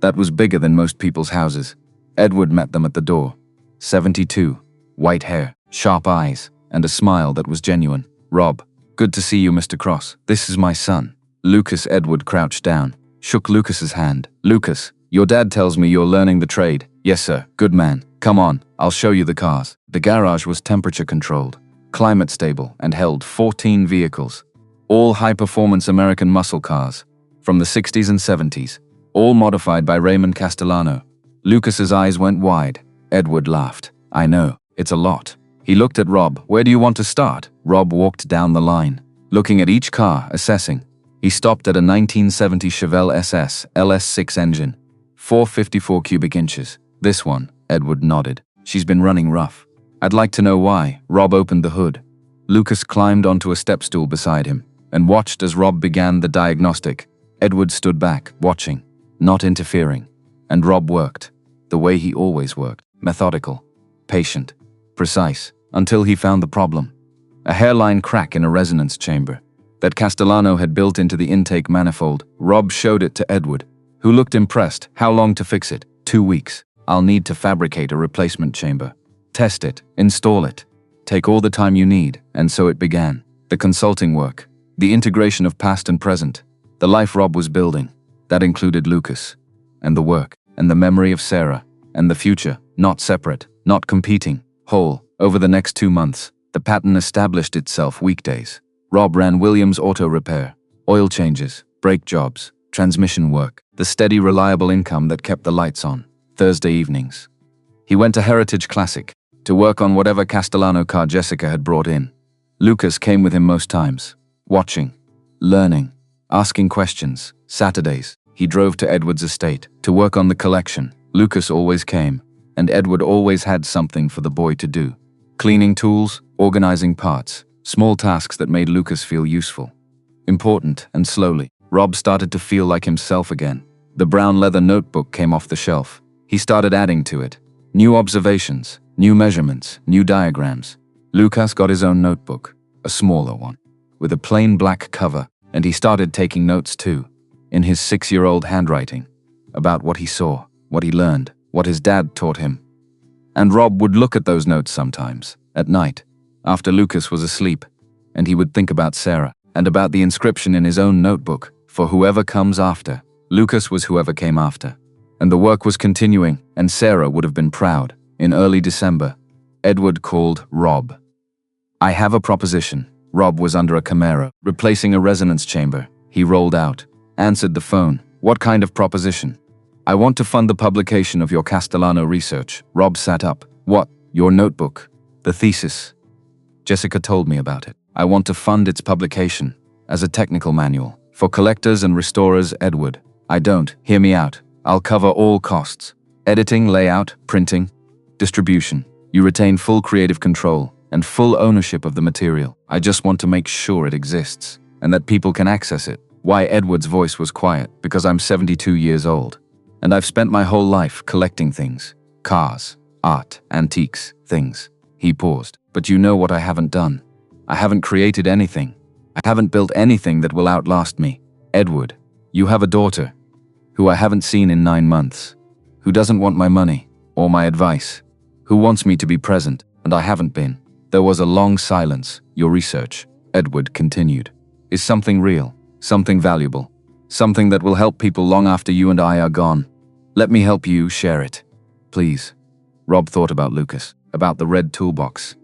[SPEAKER 1] that was bigger than most people's houses. Edward met them at the door. 72, white hair, sharp eyes, and a smile that was genuine. "Rob, good to see you, Mr. Cross. This is my son, Lucas." Edward crouched down, shook Lucas's hand. "Lucas, your dad tells me you're learning the trade." "Yes, sir. Good man. Come on, I'll show you the cars." The garage was temperature controlled, climate stable, and held 14 vehicles. All high-performance American muscle cars, from the 60s and 70s, all modified by Raymond Castellano. Lucas's eyes went wide. Edward laughed. "I know, it's a lot." He looked at Rob. "Where do you want to start?" Rob walked down the line, looking at each car, assessing. He stopped at a 1970 Chevelle SS LS6 engine, 454 cubic inches. "This one," Edward nodded. "She's been running rough." "I'd like to know why." Rob opened the hood. Lucas climbed onto a step stool beside him and watched as Rob began the diagnostic. Edward stood back, watching, not interfering. And Rob worked, the way he always worked, methodical, patient, precise, until he found the problem. A hairline crack in a resonance chamber that Castellano had built into the intake manifold. Rob showed it to Edward, who looked impressed. "How long to fix it?" 2 weeks. "I'll need to fabricate a replacement chamber. Test it, install it. Take all the time you need." And so it began. The consulting work, the integration of past and present, the life Rob was building. That included Lucas, and the work, and the memory of Sarah, and the future, not separate, not competing, whole. Over the next 2 months, the pattern established itself. Weekdays, Rob ran Williams Auto Repair, oil changes, brake jobs, transmission work, the steady, reliable income that kept the lights on. Thursday evenings, he went to Heritage Classic to work on whatever Castellano car Jessica had brought in. Lucas came with him most times, watching, learning, asking questions. Saturdays, he drove to Edward's estate to work on the collection. Lucas always came, and Edward always had something for the boy to do. Cleaning tools, organizing parts, small tasks that made Lucas feel useful, important. And slowly, Rob started to feel like himself again. The brown leather notebook came off the shelf. He started adding to it. New observations, new measurements, new diagrams. Lucas got his own notebook, a smaller one, with a plain black cover, and he started taking notes too, in his 6-year-old handwriting, about what he saw, what he learned, what his dad taught him. And Rob would look at those notes sometimes, at night, after Lucas was asleep, and he would think about Sarah, and about the inscription in his own notebook, "For whoever comes after." Lucas was whoever came after. And the work was continuing, and Sarah would have been proud. In early December, Edward called Rob. "I have a proposition." Rob was under a Camaro, replacing a resonance chamber. He rolled out, answered the phone. "What kind of proposition?" "I want to fund the publication of your Castellano research." Rob sat up. "What? Your notebook? The thesis?" "Jessica told me about it. I want to fund its publication, as a technical manual, for collectors and restorers." "Edward, I don't. Hear me out. I'll cover all costs. Editing, layout, printing, distribution. You retain full creative control and full ownership of the material. I just want to make sure it exists, and that people can access it." Why? Edward's voice was quiet. "Because I'm 72 years old, and I've spent my whole life collecting things. Cars, art, antiques, things." He paused. "But you know what I haven't done? I haven't created anything. I haven't built anything that will outlast me." "Edward, you have a daughter, who I haven't seen in 9 months, who doesn't want my money or my advice, who wants me to be present, and I haven't been." There was a long silence. "Your research," Edward continued, "is something real, something valuable, something that will help people long after you and I are gone. Let me help you share it, please." Rob thought about Lucas, about the red toolbox,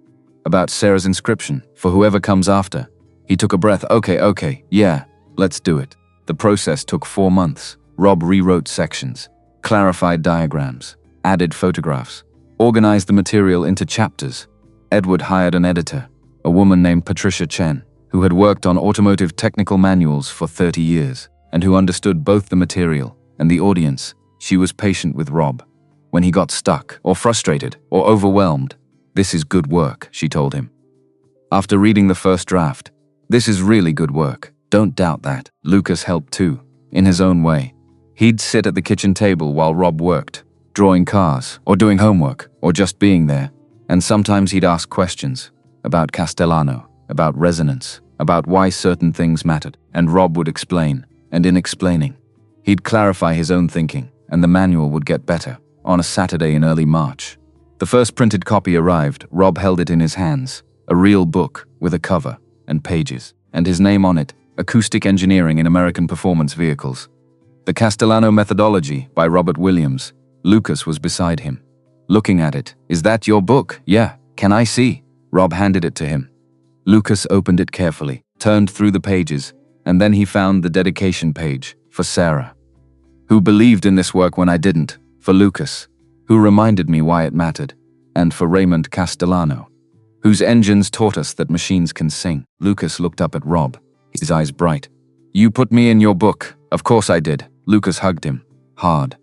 [SPEAKER 1] about Sarah's inscription, "For whoever comes after." He took a breath. Okay, yeah, let's do it." The process took 4 months. Rob rewrote sections, clarified diagrams, added photographs, organized the material into chapters. Edward hired an editor, a woman named Patricia Chen, who had worked on automotive technical manuals for 30 years, and who understood both the material and the audience. She was patient with Rob when he got stuck or frustrated or overwhelmed. "This is good work," she told him. After reading the first draft, "This is really good work. Don't doubt that." Lucas helped too, in his own way. He'd sit at the kitchen table while Rob worked, drawing cars, or doing homework, or just being there. And sometimes he'd ask questions about Castellano, about resonance, about why certain things mattered. And Rob would explain, and in explaining, he'd clarify his own thinking. and the manual would get better, on a Saturday in early March. The first printed copy arrived. Rob held it in his hands, a real book with a cover and pages, and his name on it, Acoustic Engineering in American Performance Vehicles. The Castellano Methodology by Robert Williams. Lucas was beside him, looking at it. "Is that your book?" "Yeah, can I see?" Rob handed it to him. Lucas opened it carefully, turned through the pages, and then he found the dedication page for Sarah, who believed in this work when I didn't, for Lucas, who reminded me why it mattered, and for Raymond Castellano, whose engines taught us that machines can sing. Lucas looked up at Rob, his eyes bright. "You put me in your book." "Of course I did." Lucas hugged him, hard.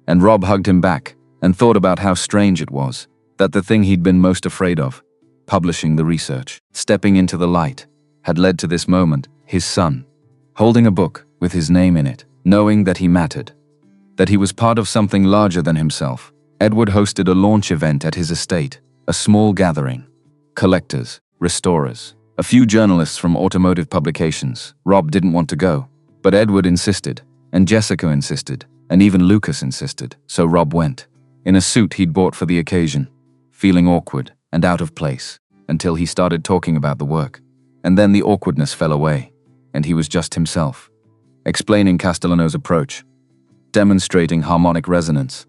[SPEAKER 1] And Rob hugged him back, and thought about how strange it was, that the thing he'd been most afraid of, publishing the research, stepping into the light, had led to this moment, his son, holding a book with his name in it, knowing that he mattered, that he was part of something larger than himself. Edward hosted a launch event at his estate, a small gathering. Collectors, restorers, a few journalists from automotive publications. Rob didn't want to go, but Edward insisted, and Jessica insisted, and even Lucas insisted, so Rob went, in a suit he'd bought for the occasion, feeling awkward and out of place, until he started talking about the work. And then the awkwardness fell away, and he was just himself, explaining Castellano's approach, demonstrating harmonic resonance,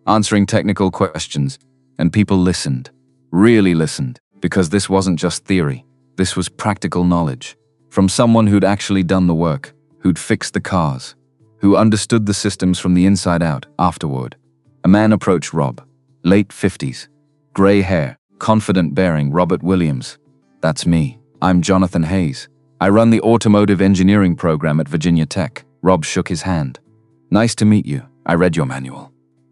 [SPEAKER 1] answering technical questions, and people listened, really listened, because this wasn't just theory, this was practical knowledge, from someone who'd actually done the work, who'd fixed the cars, who understood the systems from the inside out. Afterward, a man approached Rob, late 50s, gray hair, confident bearing. "Robert Williams. That's me. I'm Jonathan Hayes. I run the automotive engineering program at Virginia Tech." Rob shook his hand. "Nice to meet you. I read your manual."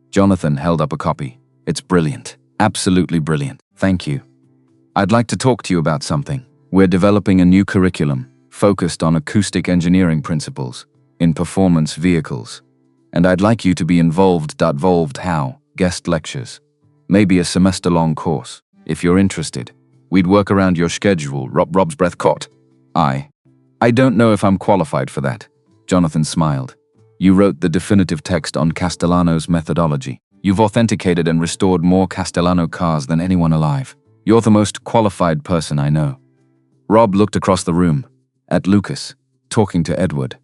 [SPEAKER 1] Jonathan held up a copy. "It's brilliant. Absolutely brilliant. Thank you. I'd like to talk to you about something. We're developing a new curriculum focused on acoustic engineering principles in performance vehicles. And I'd like you to be involved. How? Guest lectures. Maybe a semester-long course. If you're interested, we'd work around your schedule." Rob's breath caught. I don't know if I'm qualified for that." Jonathan smiled. "You wrote the definitive text on Castellano's methodology. You've authenticated and restored more Castellano cars than anyone alive. You're the most qualified person I know." Rob looked across the room, at Lucas, talking to Edward,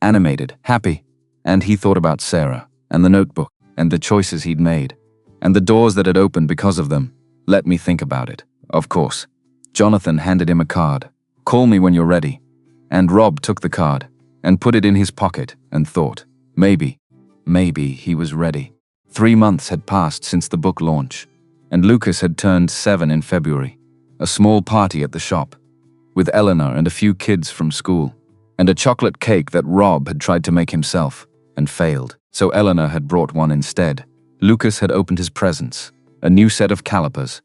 [SPEAKER 1] animated, happy, and he thought about Sarah, and the notebook, and the choices he'd made, and the doors that had opened because of them. "Let me think about it." "Of course." Jonathan handed him a card. "Call me when you're ready." And Rob took the card, and put it in his pocket, and thought, maybe he was ready. 3 months had passed since the book launch, and Lucas had turned 7 in February. A small party at the shop, with Eleanor and a few kids from school, and a chocolate cake that Rob had tried to make himself, and failed, so Eleanor had brought one instead. Lucas had opened his presents, a new set of calipers,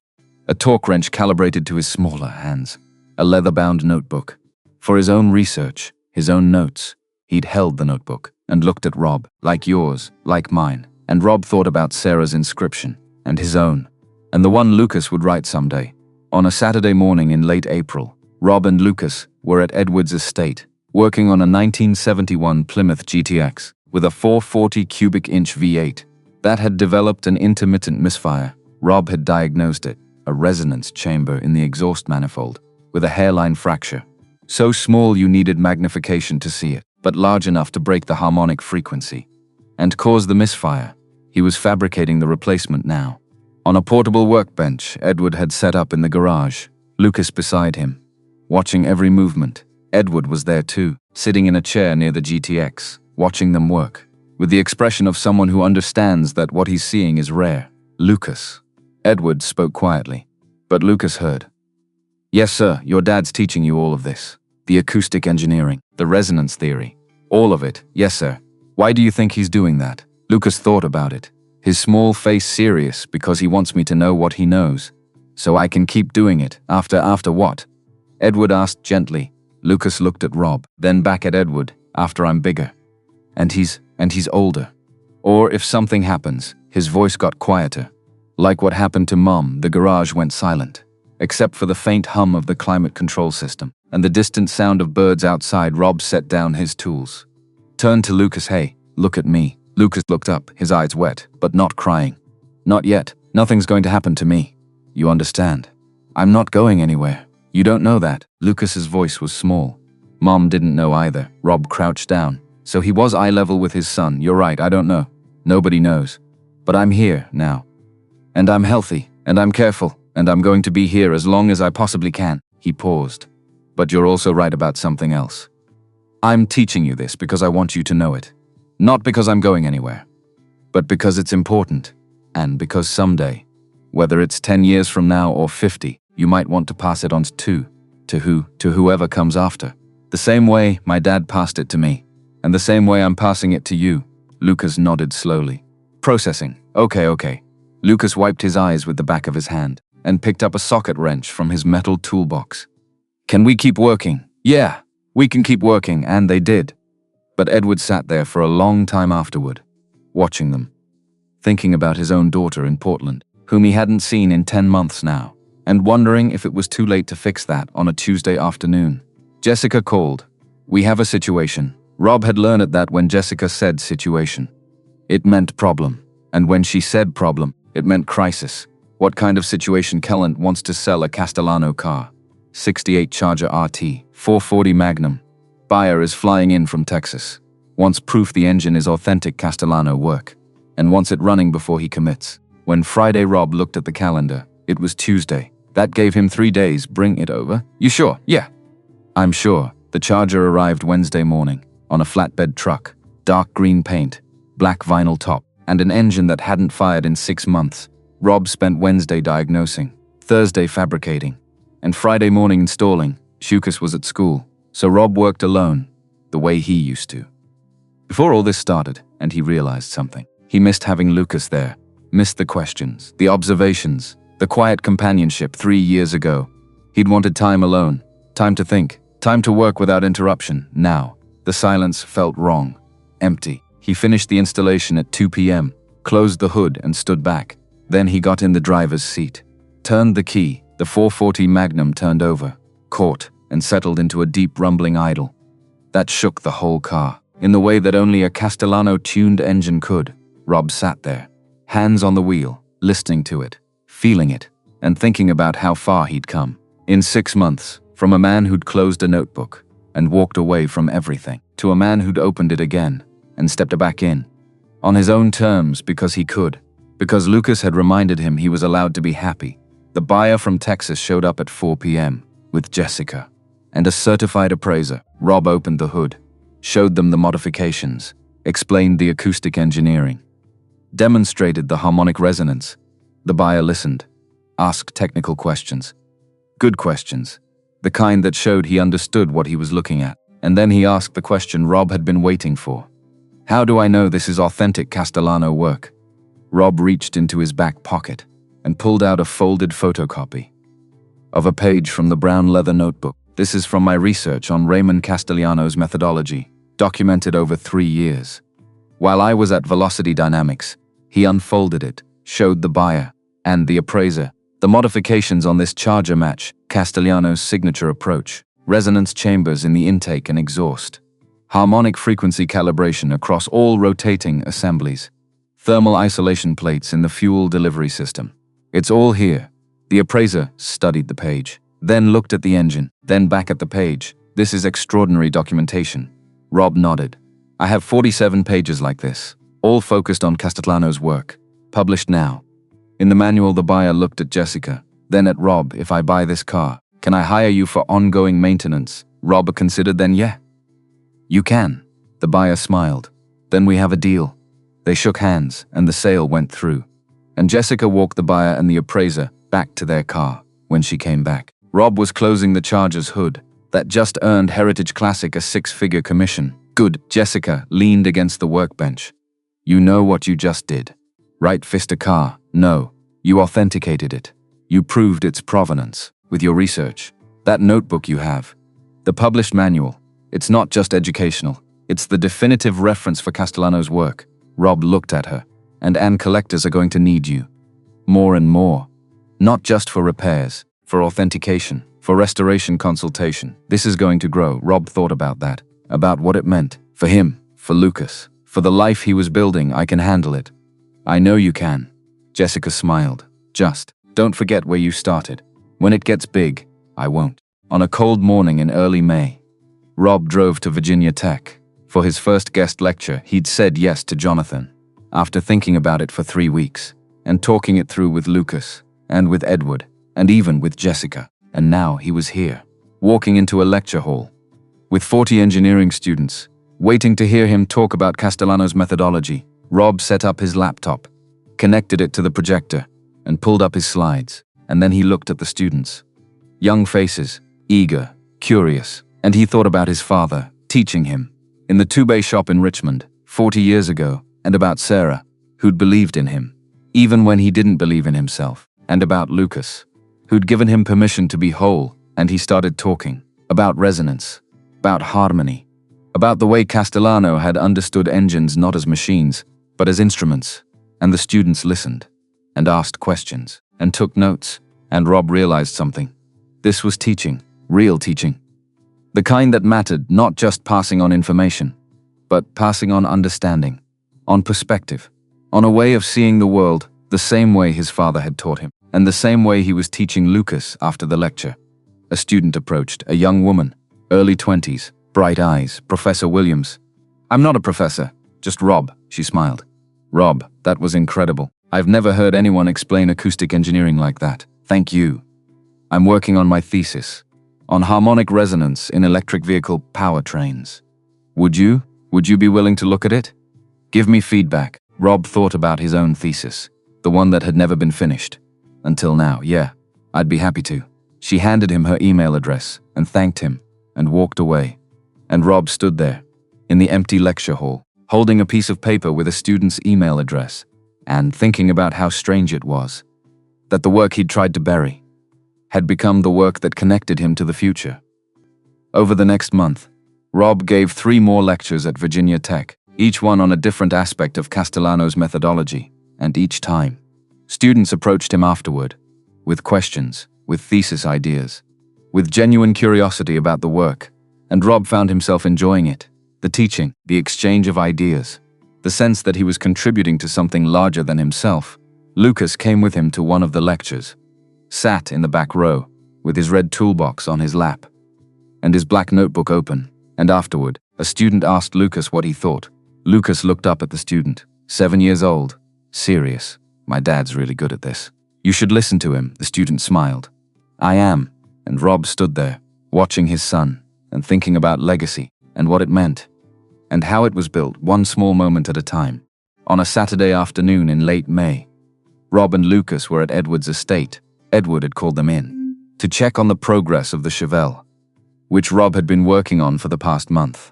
[SPEAKER 1] a torque wrench calibrated to his smaller hands, a leather-bound notebook. For his own research, his own notes, he'd held the notebook and looked at Rob, like yours, like mine, and Rob thought about Sarah's inscription, and his own, and the one Lucas would write someday. On a Saturday morning in late April, Rob and Lucas were at Edward's estate, working on a 1971 Plymouth GTX with a 440 cubic inch V8 that had developed an intermittent misfire. Rob had diagnosed it, a resonance chamber in the exhaust manifold, with a hairline fracture. So small you needed magnification to see it, but large enough to break the harmonic frequency and cause the misfire. He was fabricating the replacement now. On a portable workbench Edward had set up in the garage, Lucas beside him, watching every movement. Edward was there too, sitting in a chair near the GTX, watching them work, with the expression of someone who understands that what he's seeing is rare. "Lucas." Edward spoke quietly, but Lucas heard. "Yes, sir, your dad's teaching you all of this. The acoustic engineering, the resonance theory. All of it, yes, sir. Why do you think he's doing that?" Lucas thought about it, his small face serious, "Because he wants me to know what he knows, so I can keep doing it. After what?" Edward asked gently. Lucas looked at Rob, then back at Edward. "After I'm bigger. And he's older. Or if something happens." His voice got quieter. Like what happened to Mom, the garage went silent, except for the faint hum of the climate control system and the distant sound of birds outside. Rob set down his tools, turned to Lucas. "Hey, look at me." Lucas looked up, his eyes wet, but not crying. Not yet. Nothing's going to happen to me. You understand? I'm not going anywhere. You don't know that. Lucas's voice was small. Mom didn't know either. Rob crouched down. So he was eye level with his son. You're right, I don't know. Nobody knows. But I'm here now. And I'm healthy, and I'm careful, and I'm going to be here as long as I possibly can. He paused. But you're also right about something else. I'm teaching you this because I want you to know it. Not because I'm going anywhere. But because it's important. And because someday, whether it's 10 years from now or 50, you might want to pass it on to whoever comes after. The same way my dad passed it to me. And the same way I'm passing it to you. Lucas nodded slowly. Processing. Okay. Lucas wiped his eyes with the back of his hand and picked up a socket wrench from his metal toolbox. Can we keep working? Yeah, we can keep working, and they did. But Edward sat there for a long time afterward, watching them, thinking about his own daughter in Portland, whom he hadn't seen in 10 months now, and wondering if it was too late to fix that on a Tuesday afternoon. Jessica called. We have a situation. Rob had learned that when Jessica said situation, it meant problem. And when she said problem, it meant crisis. What kind of situation? Kelland wants to sell a Castellano car. 68 Charger RT, 440 Magnum. Buyer is flying in from Texas. Wants proof the engine is authentic Castellano work. And wants it running before he commits. When Friday Rob looked at the calendar, it was Tuesday. That gave him 3 days. Bring it over. You sure? Yeah. I'm sure. The Charger arrived Wednesday morning on a flatbed truck, dark green paint, black vinyl top, and an engine that hadn't fired in 6 months. Rob spent Wednesday diagnosing, Thursday fabricating, and Friday morning installing. Lucas was at school, so Rob worked alone, the way he used to. Before all this started, and he realized something. He missed having Lucas there, missed the questions, the observations, the quiet companionship 3 years ago. He'd wanted time alone, time to think, time to work without interruption. Now, the silence felt wrong, empty. He finished the installation at 2 p.m., closed the hood and stood back. Then he got in the driver's seat, turned the key. The 440 Magnum turned over, caught, and settled into a deep rumbling idle. That shook the whole car, in the way that only a Castellano-tuned engine could. Rob sat there, hands on the wheel, listening to it, feeling it, and thinking about how far he'd come. In 6 months, from a man who'd closed a notebook and walked away from everything, to a man who'd opened it again and stepped back in, on his own terms because he could, because Lucas had reminded him he was allowed to be happy. The buyer from Texas showed up at 4 p.m. with Jessica and a certified appraiser. Rob opened the hood, showed them the modifications, explained the acoustic engineering, demonstrated the harmonic resonance. The buyer listened, asked technical questions. Good questions, the kind that showed he understood what he was looking at. And then he asked the question Rob had been waiting for. How do I know this is authentic Castellano work? Rob reached into his back pocket and pulled out a folded photocopy of a page from the brown leather notebook. This is from my research on Raymond Castellano's methodology, documented over 3 years. While I was at Velocity Dynamics, he unfolded it, showed the buyer and the appraiser the modifications on this Charger match Castellano's signature approach, resonance chambers in the intake and exhaust, harmonic frequency calibration across all rotating assemblies, thermal isolation plates in the fuel delivery system. It's all here. The appraiser studied the page, then looked at the engine, then back at the page. This is extraordinary documentation. Rob nodded. I have 47 pages like this, all focused on Castellano's work, published now. In the manual, the buyer looked at Jessica, then at Rob. If I buy this car, can I hire you for ongoing maintenance? Rob considered. Then yeah. You can. The buyer smiled. Then we have a deal. They shook hands, and the sale went through. And Jessica walked the buyer and the appraiser back to their car. When she came back, Rob was closing the Charger's hood that just earned Heritage Classic a 6-figure commission. Good. Jessica leaned against the workbench. You know what you just did, right? Fist a car. No, you authenticated it. You proved its provenance with your research. That notebook you have, the published manual, it's not just educational. It's the definitive reference for Castellano's work. Rob looked at her. And collectors are going to need you. More and more. Not just for repairs, for authentication, for restoration consultation. This is going to grow. Rob thought about that, about what it meant for him, for Lucas, For the life he was building, I can handle it. I know you can. Jessica smiled. Just don't forget where you started. When it gets big, I won't. On a cold morning in early May, Rob drove to Virginia Tech. For his first guest lecture, he'd said yes to Jonathan. After thinking about it for 3 weeks, and talking it through with Lucas, and with Edward, and even with Jessica. And now he was here, walking into a lecture hall, with 40 engineering students, waiting to hear him talk about Castellano's methodology. Rob set up his laptop, connected it to the projector, and pulled up his slides. And then he looked at the students. Young faces, eager, curious, and he thought about his father, teaching him, in the two-bay shop in Richmond, 40 years ago, and about Sarah, who'd believed in him, even when he didn't believe in himself, and about Lucas, who'd given him permission to be whole, and he started talking, about resonance, about harmony, about the way Castellano had understood engines not as machines, but as instruments, and the students listened, and asked questions, and took notes, and Rob realized something. This was teaching, real teaching. The kind that mattered, not just passing on information, but passing on understanding, on perspective, on a way of seeing the world the same way his father had taught him, and the same way he was teaching Lucas after the lecture. A student approached, a young woman, early 20s, bright eyes, Professor Williams. I'm not a professor, just Rob, she smiled. Rob, that was incredible. I've never heard anyone explain acoustic engineering like that. Thank you. I'm working on my thesis, on harmonic resonance in electric vehicle powertrains. Would you be willing to look at it? Give me feedback. Rob thought about his own thesis, the one that had never been finished. Until now, yeah, I'd be happy to. She handed him her email address and thanked him and walked away. And Rob stood there, in the empty lecture hall, holding a piece of paper with a student's email address, and thinking about how strange it was that the work he'd tried to bury had become the work that connected him to the future. Over the next month, Rob gave 3 more lectures at Virginia Tech, each one on a different aspect of Castellano's methodology, and each time, students approached him afterward, with questions, with thesis ideas, with genuine curiosity about the work, and Rob found himself enjoying it, the teaching, the exchange of ideas, the sense that he was contributing to something larger than himself. Lucas came with him to one of the lectures, sat in the back row, with his red toolbox on his lap, and his black notebook open, and afterward, a student asked Lucas what he thought. Lucas looked up at the student, 7 years old, serious. My dad's really good at this. You should listen to him, the student smiled. I am. And Rob stood there, watching his son, and thinking about legacy, and what it meant, and how it was built one small moment at a time. On a Saturday afternoon in late May, Rob and Lucas were at Edward's estate. Edward had called them in to check on the progress of the Chevelle, which Rob had been working on for the past month.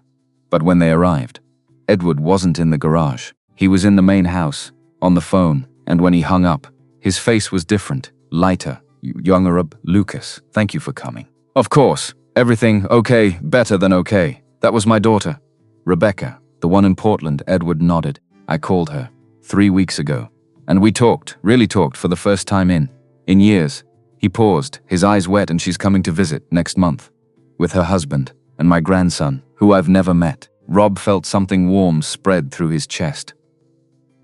[SPEAKER 1] But when they arrived, Edward wasn't in the garage. He was in the main house, on the phone, and when he hung up, his face was different, lighter. Younger Lucas, thank you for coming. Of course, everything okay, better than okay. That was my daughter, Rebecca, the one in Portland. Edward nodded. I called her 3 weeks ago, and we talked, really talked for the first time in years. He paused, his eyes wet, and she's coming to visit next month, with her husband and my grandson, who I've never met. Rob felt something warm spread through his chest.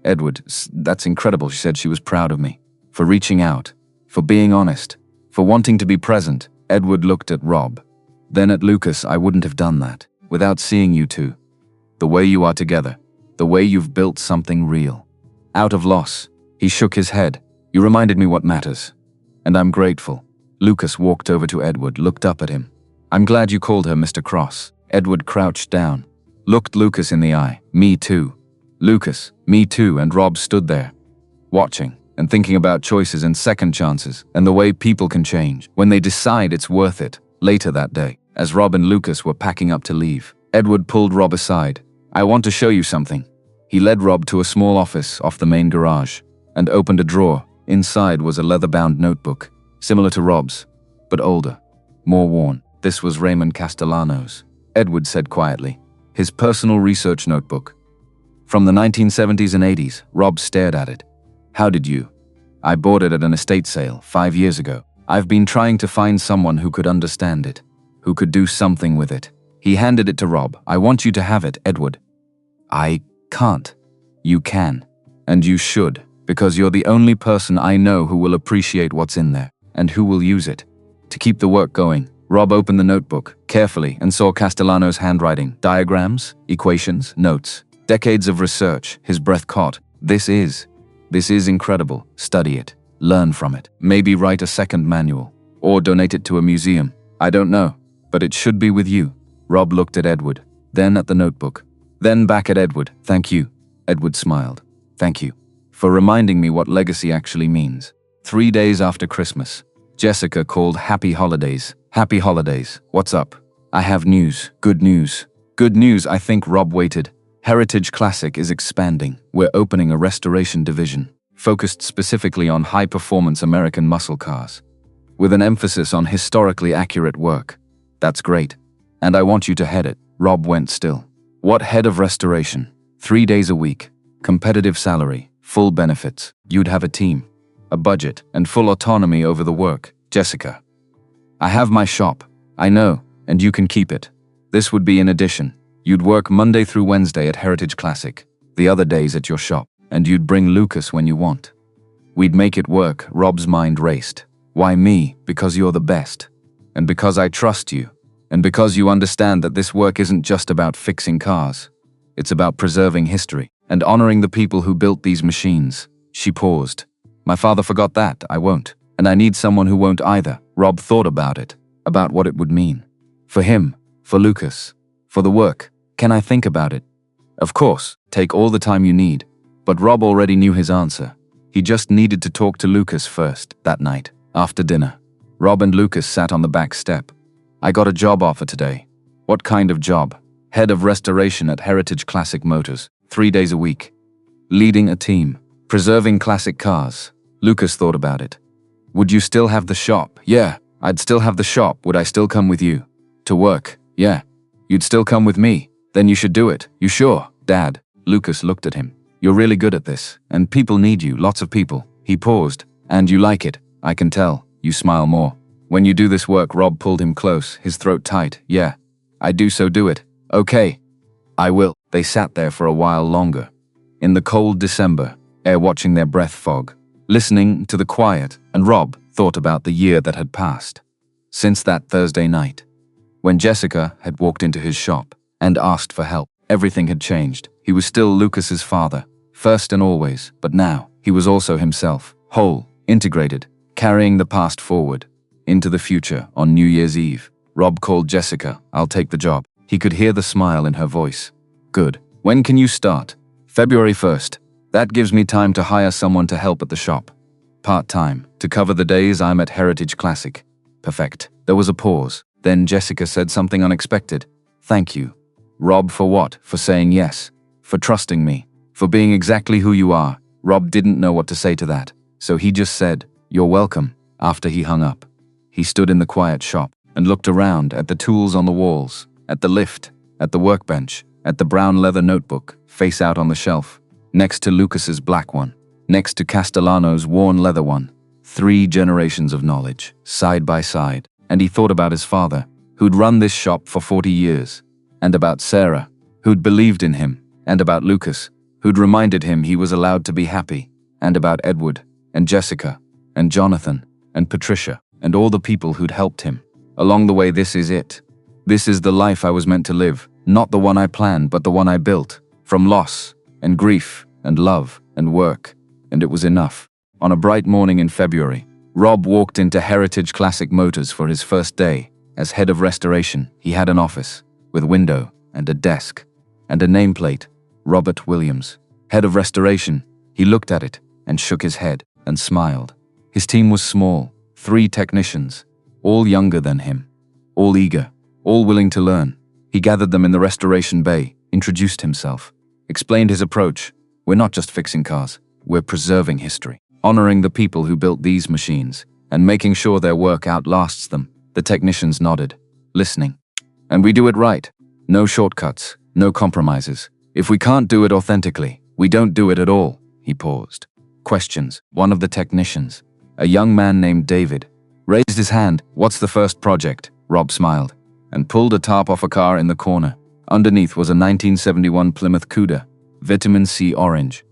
[SPEAKER 1] Edward, that's incredible, she said. She was proud of me, for reaching out, for being honest, for wanting to be present. Edward looked at Rob, then at Lucas. I wouldn't have done that without seeing you two. The way you are together, the way you've built something real. Out of loss. He shook his head. You reminded me what matters, and I'm grateful. Lucas walked over to Edward, looked up at him. I'm glad you called her Mr. Cross. Edward crouched down, looked Lucas in the eye. Me too. Lucas, me too. And Rob stood there, watching and thinking about choices and second chances and the way people can change when they decide it's worth it. Later that day, as Rob and Lucas were packing up to leave, Edward pulled Rob aside. I want to show you something. He led Rob to a small office off the main garage and opened a drawer. Inside was a leather-bound notebook, similar to Rob's, but older, more worn. This was Raymond Castellano's, Edward said quietly. His personal research notebook. From the 1970s and 80s, Rob stared at it. How did you? I bought it at an estate sale 5 years ago. I've been trying to find someone who could understand it, who could do something with it. He handed it to Rob. I want you to have it, Edward. I can't. You can. And you should, because you're the only person I know who will appreciate what's in there, and who will use it. To keep the work going, Rob opened the notebook carefully and saw Castellano's handwriting, diagrams, equations, notes, decades of research. His breath caught. This is incredible. Study it. Learn from it. Maybe write a second manual, or donate it to a museum. I don't know, but it should be with you. Rob looked at Edward, then at the notebook, then back at Edward. Thank you. Edward smiled. Thank you for reminding me what legacy actually means. 3 days after Christmas, Jessica called. Happy holidays. Happy holidays. What's up? I have news. Good news. Good news. I think Rob waited. Heritage Classic is expanding. We're opening a restoration division, focused specifically on high-performance American muscle cars, with an emphasis on historically accurate work. That's great. And I want you to head it. Rob went still. What head of restoration? 3 days a week. Competitive salary. Full benefits. You'd have a team, a budget, and full autonomy over the work. Jessica. I have my shop. I know, and you can keep it. This would be in addition. You'd work Monday through Wednesday at Heritage Classic, the other days at your shop, and you'd bring Lucas when you want. We'd make it work. Rob's mind raced. Why me? Because you're the best. And because I trust you. And because you understand that this work isn't just about fixing cars. It's about preserving history and honoring the people who built these machines. She paused. My father forgot that. I won't. And I need someone who won't either. Rob thought about it, about what it would mean. For him, for Lucas, for the work. Can I think about it? Of course, take all the time you need. But Rob already knew his answer. He just needed to talk to Lucas first, that night, after dinner. Rob and Lucas sat on the back step. I got a job offer today. What kind of job? Head of restoration at Heritage Classic Motors, 3 days a week. Leading a team, preserving classic cars. Lucas thought about it. Would you still have the shop? Yeah, I'd still have the shop. Would I still come with you? To work? Yeah. You'd still come with me? Then you should do it. You sure, Dad? Lucas looked at him. You're really good at this, and people need you, lots of people. He paused. And you like it, I can tell. You smile more. When you do this work, Rob pulled him close, his throat tight. Yeah, I do, so do it. Okay. I will. They sat there for a while longer. In the cold December air, watching their breath fog, listening to the quiet, and Rob thought about the year that had passed. Since that Thursday night, when Jessica had walked into his shop and asked for help, everything had changed. He was still Lucas's father, first and always, but now he was also himself, whole, integrated, carrying the past forward into the future. On New Year's Eve, Rob called Jessica. I'll take the job. He could hear the smile in her voice. Good. When can you start? February 1st. That gives me time to hire someone to help at the shop. Part-time, to cover the days I'm at Heritage Classic. Perfect. There was a pause. Then Jessica said something unexpected. Thank you. Rob, for what? For saying yes. For trusting me. For being exactly who you are. Rob didn't know what to say to that, so he just said, "You're welcome," after he hung up. He stood in the quiet shop and looked around at the tools on the walls, at the lift, at the workbench, at the brown leather notebook, face out on the shelf, next to Lucas's black one, next to Castellano's worn leather one. 3 generations of knowledge, side by side. And he thought about his father, who'd run this shop for 40 years, and about Sarah, who'd believed in him, and about Lucas, who'd reminded him he was allowed to be happy, and about Edward, and Jessica, and Jonathan, and Patricia, and all the people who'd helped him. Along the way, this is it. This is the life I was meant to live, not the one I planned, but the one I built, from loss, and grief, and love, and work, and it was enough. On a bright morning in February, Rob walked into Heritage Classic Motors for his first day. As head of restoration, he had an office, with window, and a desk, and a nameplate, Robert Williams. Head of restoration, he looked at it, and shook his head, and smiled. His team was small, 3 technicians, all younger than him, all eager, all willing to learn. He gathered them in the restoration bay, introduced himself, explained his approach. We're not just fixing cars, we're preserving history, honoring the people who built these machines, and making sure their work outlasts them. The technicians nodded, listening. And we do it right. No shortcuts, no compromises. If we can't do it authentically, we don't do it at all. He paused. Questions. One of the technicians, a young man named David, raised his hand. What's the first project? Rob smiled and pulled a tarp off a car in the corner. Underneath was a 1971 Plymouth Cuda, vitamin C orange.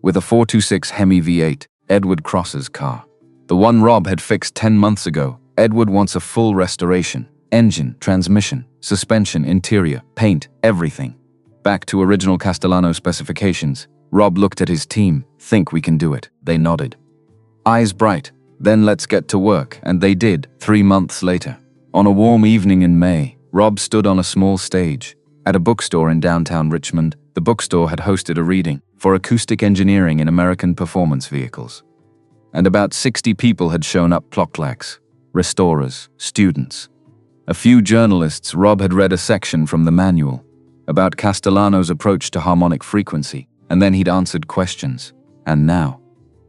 [SPEAKER 1] With a 426 Hemi V8, Edward crosses car. The one Rob had fixed 10 months ago, Edward wants a full restoration. Engine, transmission, suspension, interior, paint, everything. Back to original Castellano specifications. Rob looked at his team. Think we can do it. They nodded. Eyes bright. Then let's get to work, and they did, 3 months later. On a warm evening in May, Rob stood on a small stage. At a bookstore in downtown Richmond, the bookstore had hosted a reading for acoustic engineering in American performance vehicles. And about 60 people had shown up, plotlags, restorers, students. A few journalists. Rob had read a section from the manual about Castellano's approach to harmonic frequency, and then he'd answered questions. And now,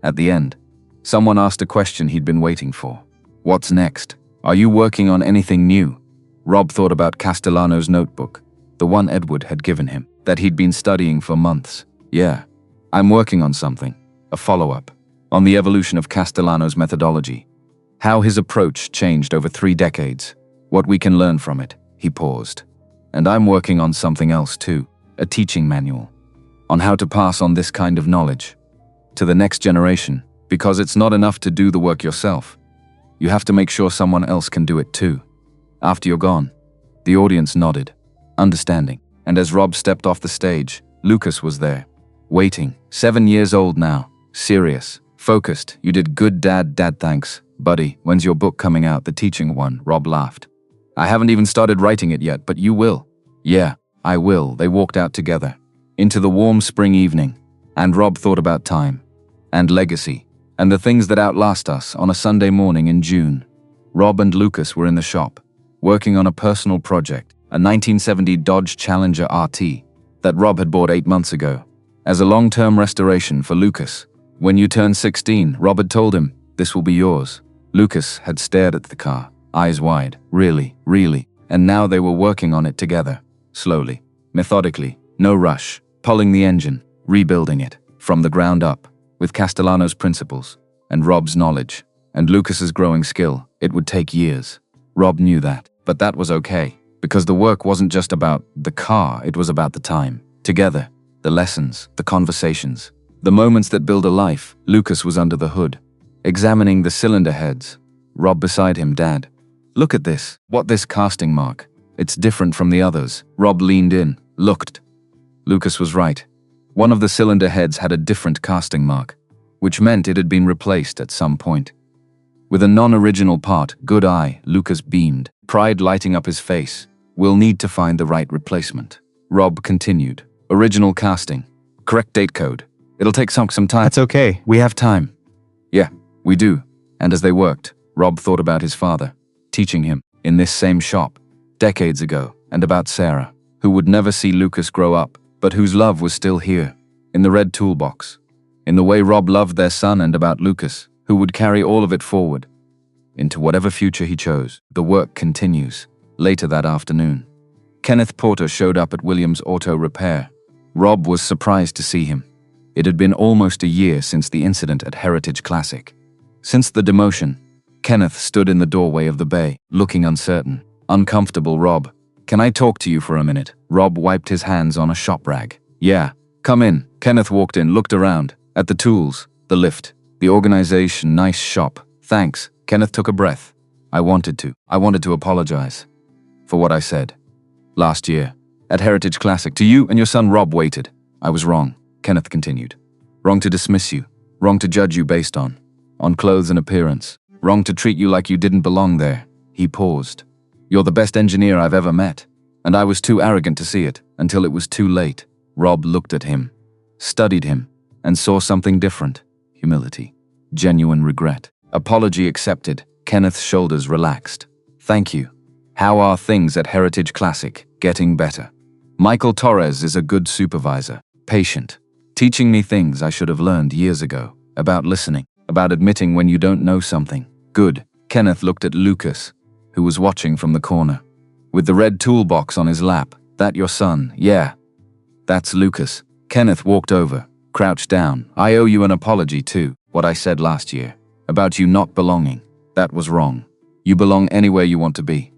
[SPEAKER 1] at the end, someone asked a question he'd been waiting for. What's next? Are you working on anything new? Rob thought about Castellano's notebook, the one Edward had given him, that he'd been studying for months. Yeah, I'm working on something, a follow-up, on the evolution of Castellano's methodology. How his approach changed over 3 decades, what we can learn from it. He paused. And I'm working on something else too, a teaching manual, on how to pass on this kind of knowledge to the next generation, because it's not enough to do the work yourself. You have to make sure someone else can do it too. After you're gone. The audience nodded, understanding, and as Rob stepped off the stage, Lucas was there, waiting, 7 years old now, serious, focused. You did good, Dad, thanks. Buddy, when's your book coming out, the teaching one? Rob laughed. I haven't even started writing it yet, but you will. Yeah, I will. They walked out together, into the warm spring evening, and Rob thought about time, and legacy, and the things that outlast us on a Sunday morning in June. Rob and Lucas were in the shop, working on a personal project, a 1970 Dodge Challenger RT that Rob had bought 8 months ago, as a long-term restoration for Lucas. When you turn 16, Rob had told him, this will be yours. Lucas had stared at the car, eyes wide. Really, really. And now they were working on it together, slowly, methodically, no rush, pulling the engine, rebuilding it, from the ground up, with Castellano's principles, and Rob's knowledge, and Lucas's growing skill. It would take years. Rob knew that, but that was okay, because the work wasn't just about the car, it was about the time, together, the lessons, the conversations, the moments that build a life. Lucas was under the hood, examining the cylinder heads. Rob beside him, Dad, look at this. What, this casting mark? It's different from the others. Rob leaned in, looked. Lucas was right. One of the cylinder heads had a different casting mark, which meant it had been replaced at some point. With a non-original part, good eye, Lucas beamed, pride lighting up his face. We'll need to find the right replacement. Rob continued. Original casting. Correct date code. It'll take some time.
[SPEAKER 2] That's okay.
[SPEAKER 1] We have time. Yeah, we do. And as they worked, Rob thought about his father, teaching him, in this same shop, decades ago, and about Sarah, who would never see Lucas grow up, but whose love was still here, in the red toolbox, in the way Rob loved their son, and about Lucas, who would carry all of it forward, into whatever future he chose. The work continues. Later that afternoon, Kenneth Porter showed up at Williams Auto Repair. Rob was surprised to see him. It had been almost a year since the incident at Heritage Classic. Since the demotion, Kenneth stood in the doorway of the bay, looking uncertain, uncomfortable. Rob, can I talk to you for a minute? Rob wiped his hands on a shop rag. Yeah, come in. Kenneth walked in, looked around, at the tools, the lift, the organization. Nice shop. Thanks. Kenneth took a breath. I wanted to apologize for what I said last year at Heritage Classic to you and your son. Rob waited. I was wrong, Kenneth continued. Wrong to dismiss you, wrong to judge you based on clothes and appearance, wrong to treat you like you didn't belong there. He paused. You're the best engineer I've ever met, and I was too arrogant to see it until it was too late. Rob looked at him, studied him, and saw something different. Humility, genuine regret. Apology accepted. Kenneth's shoulders relaxed. Thank you. How are things at Heritage Classic? Getting better. Michael Torres is a good supervisor, patient, teaching me things I should have learned years ago, about listening, about admitting when you don't know something. Good. Kenneth looked at Lucas, who was watching from the corner, with the red toolbox on his lap. That your son? Yeah. That's Lucas. Kenneth walked over, crouched down. I owe you an apology too. What I said last year, about you not belonging. That was wrong. You belong anywhere you want to be.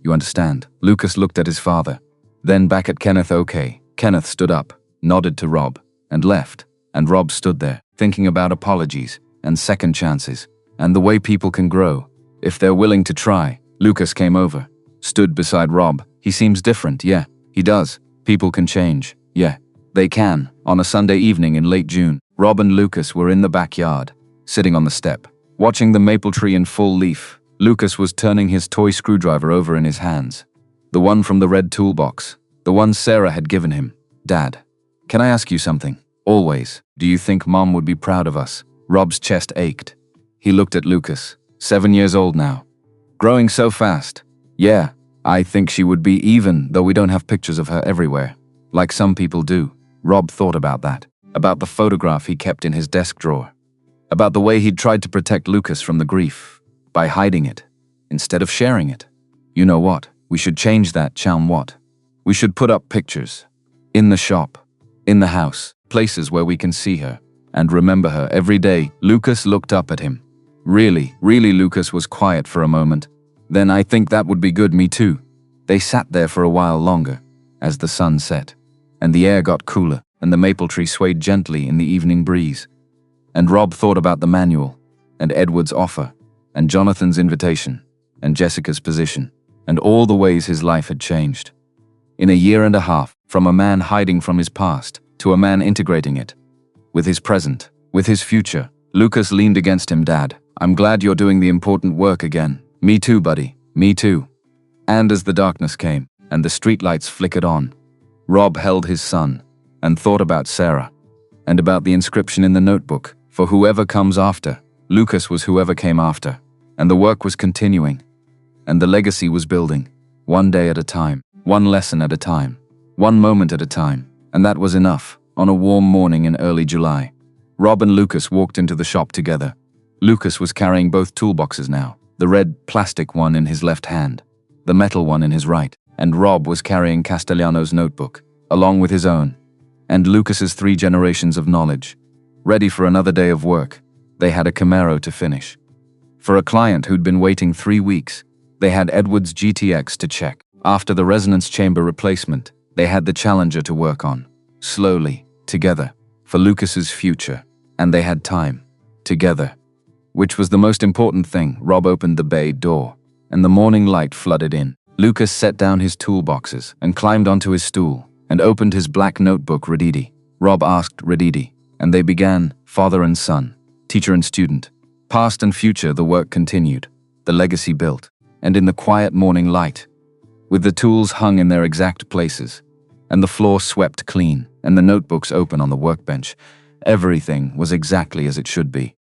[SPEAKER 1] You understand? Lucas looked at his father, then back at Kenneth. Okay. Kenneth stood up, nodded to Rob, and left. And Rob stood there, thinking about apologies, and second chances, and the way people can grow, if they're willing to try. Lucas came over, stood beside Rob. He seems different, yeah, he does. People can change, yeah, they can. On a Sunday evening in late June, Rob and Lucas were in the backyard, sitting on the step, watching the maple tree in full leaf. Lucas was turning his toy screwdriver over in his hands. The one from the red toolbox, the one Sarah had given him. Dad, can I ask you something? Always. Do you think Mom would be proud of us? Rob's chest ached. He looked at Lucas, 7 years old now. Growing so fast. Yeah, I think she would be, even though we don't have pictures of her everywhere, like some people do. Rob thought about that, about the photograph he kept in his desk drawer, about the way he'd tried to protect Lucas from the grief, by hiding it, instead of sharing it. You know what? We should change that, Cham. What? We should put up pictures. In the shop, in the house, places where we can see her, and remember her every day. Lucas looked up at him. Really, Lucas was quiet for a moment. Then I think that would be good, me too. They sat there for a while longer, as the sun set, and the air got cooler, and the maple tree swayed gently in the evening breeze. And Rob thought about the manual, and Edward's offer, and Jonathan's invitation, and Jessica's position, and all the ways his life had changed. In a year and a half, from a man hiding from his past, to a man integrating it, with his present, with his future. Lucas leaned against him. Dad, I'm glad you're doing the important work again. Me too, buddy, me too. And as the darkness came, and the streetlights flickered on, Rob held his son, and thought about Sarah, and about the inscription in the notebook, for whoever comes after. Lucas was whoever came after, and the work was continuing, and the legacy was building, one day at a time, one lesson at a time, one moment at a time, and that was enough. On a warm morning in early July, Rob and Lucas walked into the shop together. Lucas was carrying both toolboxes now, the red plastic one in his left hand, the metal one in his right, and Rob was carrying Castellano's notebook, along with his own, and Lucas's 3 generations of knowledge, ready for another day of work. They had a Camaro to finish. For a client who'd been waiting 3 weeks, they had Edward's GTX to check. After the resonance chamber replacement, they had the Challenger to work on. Slowly, together, for Lucas's future, and they had time, together, which was the most important thing. Rob opened the bay door, and the morning light flooded in. Lucas set down his toolboxes and climbed onto his stool, and opened his black notebook. Redidi. Rob asked Redidi, and they began, father and son, teacher and student. Past and future, the work continued, the legacy built, and in the quiet morning light, with the tools hung in their exact places, and the floor swept clean, and the notebooks open on the workbench, everything was exactly as it should be.